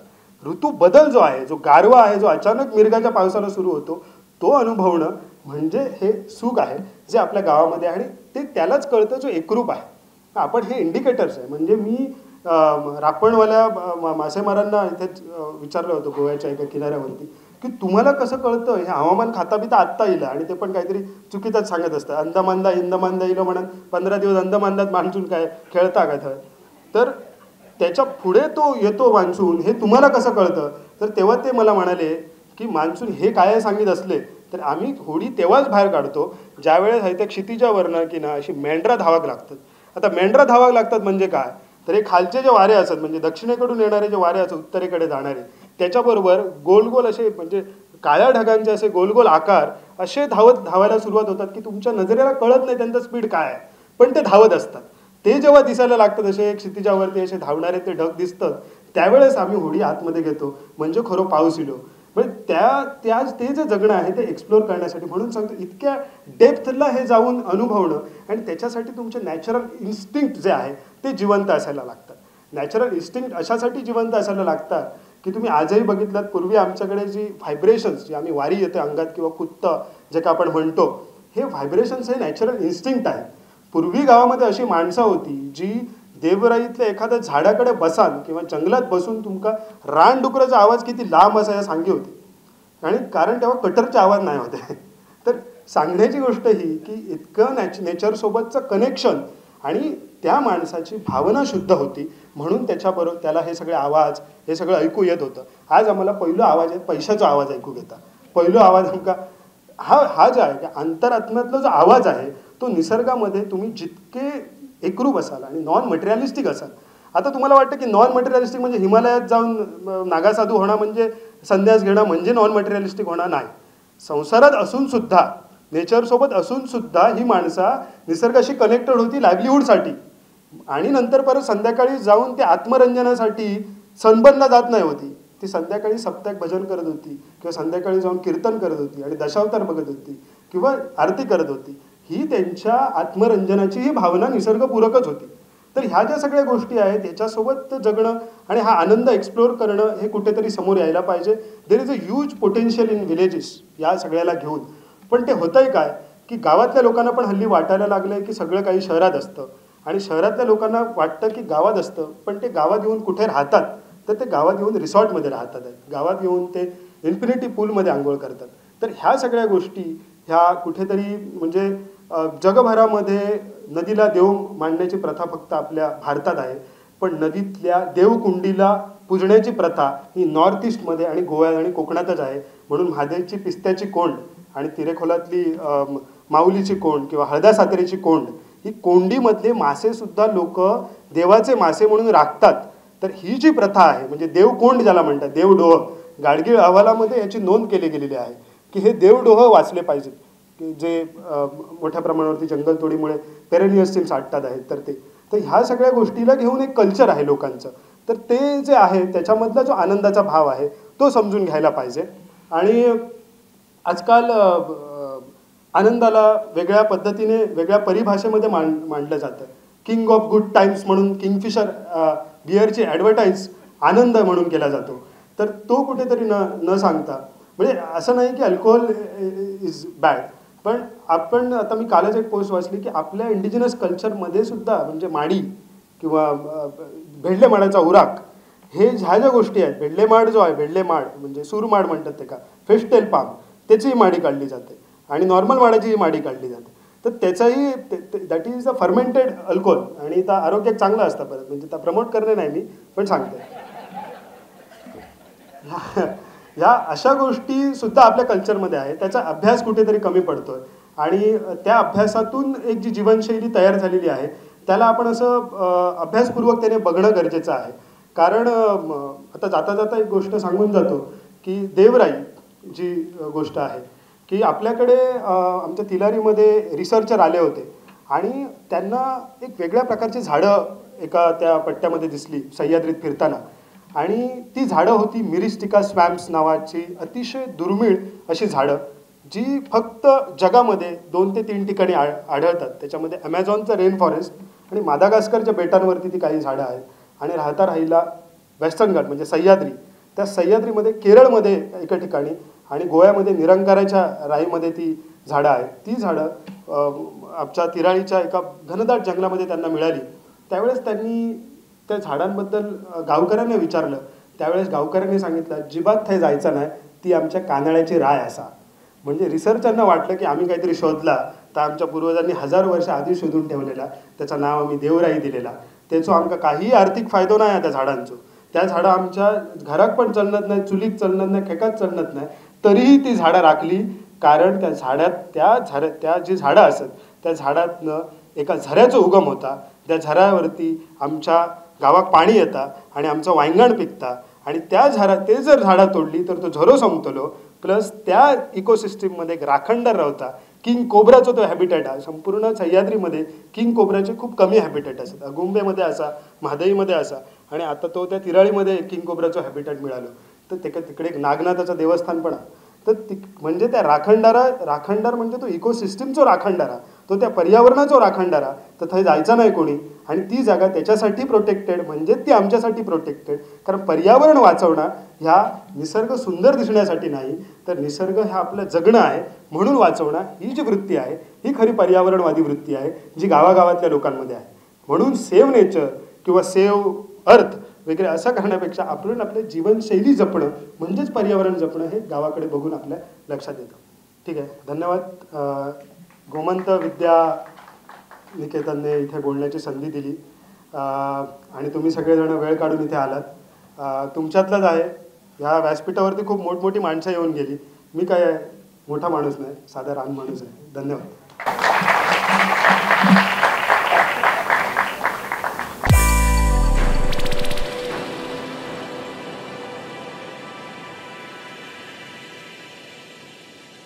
ऋतू बदल जो आहे, जो गारवा आहे, जो अचानक मिरगाच्या पावसाला सुरू होतो, तो अनुभवणं म्हणजे हे सुख आहे जे आपल्या गावामध्ये आहे. आणि ते त्यालाच कळतं जो एकरूप आहे. आपण हे इंडिकेटर्स आहे. म्हणजे मी रापणवाल्या मासेमारांना इथेच विचारलं होतं गोव्याच्या एका किनाऱ्यावरती की तुम्हाला कसं कळतं हे हवामान खाता बी तर आत्ता येईल, आणि ते पण काहीतरी चुकीचंच सांगत असतं. अंदमानदा इंदमानदा येईल म्हणून 15 दिवस अंदमानदात मान्सून काय खेळता काय थंय, तर त्याच्या पुढे तो येतो मान्सून, हे तुम्हाला कसं कळतं. तर तेव्हा ते मला म्हणाले की मान्सून हे काय सांगित असले तर आम्ही होडी तेव्हाच बाहेर काढतो ज्यावेळेस आहे त्या क्षितिजावरनं की ना अशी मेंढरा धावाक लागतात. आता मेंढरा धावाक लागतात म्हणजे काय, तर हे खालचे जे वारे असतात म्हणजे दक्षिणेकडून येणारे जे वारे असतात उत्तरेकडे जाणारे, त्याच्याबरोबर गोल असे म्हणजे काळ्या ढगांचे असे गोल आकार असे धावायला सुरुवात होतात की तुमच्या नजरेला कळत नाही त्यांचा स्पीड काय आहे, पण ते धावत असतात. ते जेव्हा दिसायला लागतात असे क्षितिजावरती असे धावणारे ते ढग दिसतात, त्यावेळेस आम्ही होडी आतमध्ये घेतो म्हणजे खरं पाऊस इलो. म्हणजे ते जे जगणं आहे ते एक्सप्लोर करण्यासाठी. म्हणून सांगतो इतक्या डेप्थला हे जाऊन अनुभवणं, आणि त्याच्यासाठी तुमचे नॅचरल इन्स्टिंक्ट जे आहे ते जिवंत असायला लागतात. नॅचरल इन्स्टिंक्ट अशासाठी जिवंत असायला लागतात की तुम्ही आजही बघितलात, पूर्वी आमच्याकडे जी व्हायब्रेशन्स जी आम्ही वारी येते अंगात किंवा कुत्तं जे का आपण म्हणतो, हे व्हायब्रेशन्स हे नॅचरल इन्स्टिंक्ट आहे. पूर्वी गावामध्ये अशी माणसं होती जी देवराईतल्या एखाद्या झाडाकडे बसान किंवा जंगलात बसून तुमका रानडुकराचा आवाज किती लांब असा सांगी होती, आणि कारण तेव्हा कटरचे आवाज नाही होते. तर सांगण्याची गोष्ट ही की इतकं नेचरसोबतचं कनेक्शन आणि त्या माणसाची भावना शुद्ध होती, म्हणून त्याच्याबरोबर त्याला हे सगळे आवाज हे सगळं ऐकू येत होतं. आज आम्हाला पहिलं आवाज आहे पैशाचा आवाज ऐकू घेता. पहिलं आवाज आमका हा जो आहे की अंतरात्म्यातला जो आवाज आहे तो निसर्गामध्ये तुम्ही जितके एकरूप असाल आणि नॉन मटेरियलिस्टिक असाल. आता तुम्हाला वाटतं की नॉन मटेरियलिस्टिक म्हणजे हिमालयात जाऊन नागासाधू होणं म्हणजे संन्यास घेणं म्हणजे नॉन मटेरियलिस्टिक होणं नाही. संसारात असून सुद्धा नेचरसोबत असून सुद्धा ही माणसा निसर्गाशी कनेक्टेड होती लाईव्हलीहूडसाठी, आणि नंतर परत संध्याकाळी जाऊन ते आत्मरंजनासाठी सनबर्नला जात नाही होती. ती संध्याकाळी सप्ताक भजन करत होती किंवा संध्याकाळी जाऊन कीर्तन करत होती आणि दशावतार बघत होती किंवा आरती करत होती. ही त्यांच्या आत्मरंजनाची ही भावना निसर्गपूरकच होती. तर ह्या ज्या सगळ्या गोष्टी आहेत ह्याच्यासोबत जगणं आणि हा आनंद एक्सप्लोअर करणं हे कुठेतरी समोर यायला पाहिजे. There is a huge potential in villages या सगळ्याला घेऊन. पण ते होतंय काय की गावातल्या लोकांना पण हल्ली वाटायला लागलं की सगळं काही शहरात असतं आणि शहरातल्या लोकांना वाटतं की गावात असतं, पण ते गावात येऊन कुठे राहतात तर ते गावात येऊन रिसॉर्टमध्ये राहतात आहेत, गावात येऊन ते इन्फिनिटी पूलमध्ये आंघोळ करतात. तर ह्या सगळ्या गोष्टी ह्या कुठेतरी म्हणजे जगभरामध्ये नदीला देव मानण्याची प्रथा फक्त आपल्या भारतात आहे, पण नदीतल्या देवकुंडीला पूजण्याची प्रथा ही नॉर्थ ईस्टमध्ये आणि गोव्यात आणि कोकणातच आहे. म्हणून महादेवची पिस्त्याची कोंड आणि तिरेखोलातली माऊलीची कोंड किंवा हळदा सातेरीची कोंड, ही कोंडीमधले मासेसुद्धा लोक देवाचे मासे म्हणून राखतात. तर ही जी प्रथा आहे म्हणजे देवकोंड ज्याला म्हणतात, देवडोह, गाडगीळ अहवालामध्ये याची नोंद केली गेलेली आहे की हे देवडोह वाचले पाहिजेत, की जे मोठ्या प्रमाणावरती जंगलतोडीमुळे पेरेनियस सिम्स आटतात आहेत. तर ह्या सगळ्या गोष्टीला घेऊन एक कल्चर आहे लोकांचं. तर ते जे आहे त्याच्यामधला जो आनंदाचा भाव आहे तो समजून घ्यायला पाहिजे. आणि आजकाल आनंदाला वेगळ्या पद्धतीने वेगळ्या परिभाषेमध्ये मांडलं जातं. किंग ऑफ गुड टाइम्स म्हणून किंगफिशर बिअरची ॲडव्हर्टाईज आनंद म्हणून केला जातो. तर तो कुठेतरी न सांगता, म्हणजे असं नाही की अल्कोहोल इज बॅड, पण आपण आता मी कालच एक पोस्ट वाचली की आपल्या इंडिजिनस कल्चरमध्ये सुद्धा म्हणजे माडी किंवा भेडले माडाचा उराक, हे ह्या ज्या गोष्टी आहेत, भेडले माड जो आहे, भेडले माड म्हणजे सूरमाड म्हणतात ते का, फिशटेल पाम, त्याचीही माडी काढली जाते आणि नॉर्मल माडाचीही माडी काढली जाते. तर त्याचाही that is a fermented alcohol आणि त्या आरोग्यात चांगलं असतं. परत म्हणजे त्या प्रमोट करणे नाही मी, पण सांगते ह्या अशा गोष्टी सुद्धा आपल्या कल्चरमध्ये आहे. त्याचा अभ्यास कुठेतरी कमी पडतोय आणि त्या अभ्यासातून एक जी जीवनशैली तयार झालेली आहे त्याला आपण असं अभ्यासपूर्वक त्याने बघणं गरजेचं आहे. कारण आता जाता जाता एक गोष्ट सांगून जातो की देवराई जी गोष्ट आहे की आपल्याकडे आमच्या तिलारीमध्ये रिसर्चर आले होते आणि त्यांना एक वेगळ्या प्रकारची झाडं एका त्या पट्ट्यामध्ये दिसली सह्याद्रीत फिरताना. आणि ती झाडं होती मिरिस्टिका स्वॅम्प्स नावाची अतिशय दुर्मिळ अशी झाडं, जी फक्त जगामध्ये 2 ते 3 ठिकाणी आढळतात. त्याच्यामध्ये ॲमेझॉनचं रेन फॉरेस्ट आणि मादागास्करच्या बेटांवरती ती काही झाडं आहेत. आणि राहता राहिला वेस्टर्न घाट म्हणजे सह्याद्री, त्या सह्याद्रीमध्ये केरळमध्ये एका ठिकाणी आणि गोव्यामध्ये निरंकाराच्या राईमध्ये ती झाडं आहेत. ती झाडं आमच्या तिराळीच्या एका घनदाट जंगलामध्ये त्यांना मिळाली. त्यावेळेस त्यांनी त्या झाडांबद्दल गावकऱ्यांना विचारलं. त्यावेळेस गावकऱ्यांनी सांगितलं अजिबात ते जायचं नाही, ती आमच्या कानड्याची राय असा. म्हणजे रिसर्चांना वाटलं की आम्ही काहीतरी शोधला तर आमच्या पूर्वजांनी 1000 वर्ष आधी शोधून ठेवलेला, त्याचं नाव आम्ही देवराई दिलेला. त्याचो आमका काही आर्थिक फायदो नाही त्या झाडांचो. त्या झाडं आमच्या घरात पण चलत नाही, चुलीत चलत नाही, खेकात चलत नाही, तरीही ती झाडं राखली. कारण त्या झाडात त्या जी झाडं असत त्या झाडातनं एका झऱ्याचा उगम होता. त्या झऱ्यावरती आमच्या गावात पाणी येतं आणि आमचं वांगण पिकतं आणि ते जर झाडं तोडली तर तो झरो संपतलो. प्लस त्या इकोसिस्टीममध्ये एक राखणदार राहता. किंग कोब्राचा तो हॅबिटेट आहे. संपूर्ण सह्याद्रीमध्ये किंग कोब्राचे खूप कमी हॅबिटेट असतात. अगुंबेमध्ये असा, महादईमध्ये असा, आणि आता तो त्या तिराळीमध्ये किंग कोब्राचं हॅबिटेट मिळालं. तर तिकडे एक नागनाथाचं देवस्थान पण आहे. तर म्हणजे त्या राखणदार म्हणजे तो इकोसिस्टीमचा राखणदारा, तो त्या पर्यावरणाचा राखणदारा. तर थंय जायचं नाही कोणी आणि ती जागा त्याच्यासाठी प्रोटेक्टेड म्हणजे ती आमच्यासाठी प्रोटेक्टेड. कारण पर्यावरण वाचवणं ह्या निसर्ग सुंदर दिसण्यासाठी नाही, तर निसर्ग ह्या आपलं जगणं आहे म्हणून वाचवणं ही जी वृत्ती आहे ही खरी पर्यावरणवादी वृत्ती आहे जी गावागावातल्या लोकांमध्ये आहे. म्हणून सेव्ह नेचर किंवा सेव्ह अर्थ वगैरे असं करण्यापेक्षा आपण आपली जीवनशैली जपणं म्हणजेच पर्यावरण जपणं हे गावाकडे बघून आपल्या लक्षात येतं. ठीक आहे, धन्यवाद. गोमंत विद्या निकेतनने इथे बोलण्याची संधी दिली आणि तुम्ही सगळेजण वेळ काढून इथे आलात. तुमच्यातलंच आहे. ह्या व्यासपीठावरती खूप मोठमोठी माणसं येऊन गेली. मी काय मोठा माणूस नाही, साधा लहान माणूस आहे. धन्यवाद.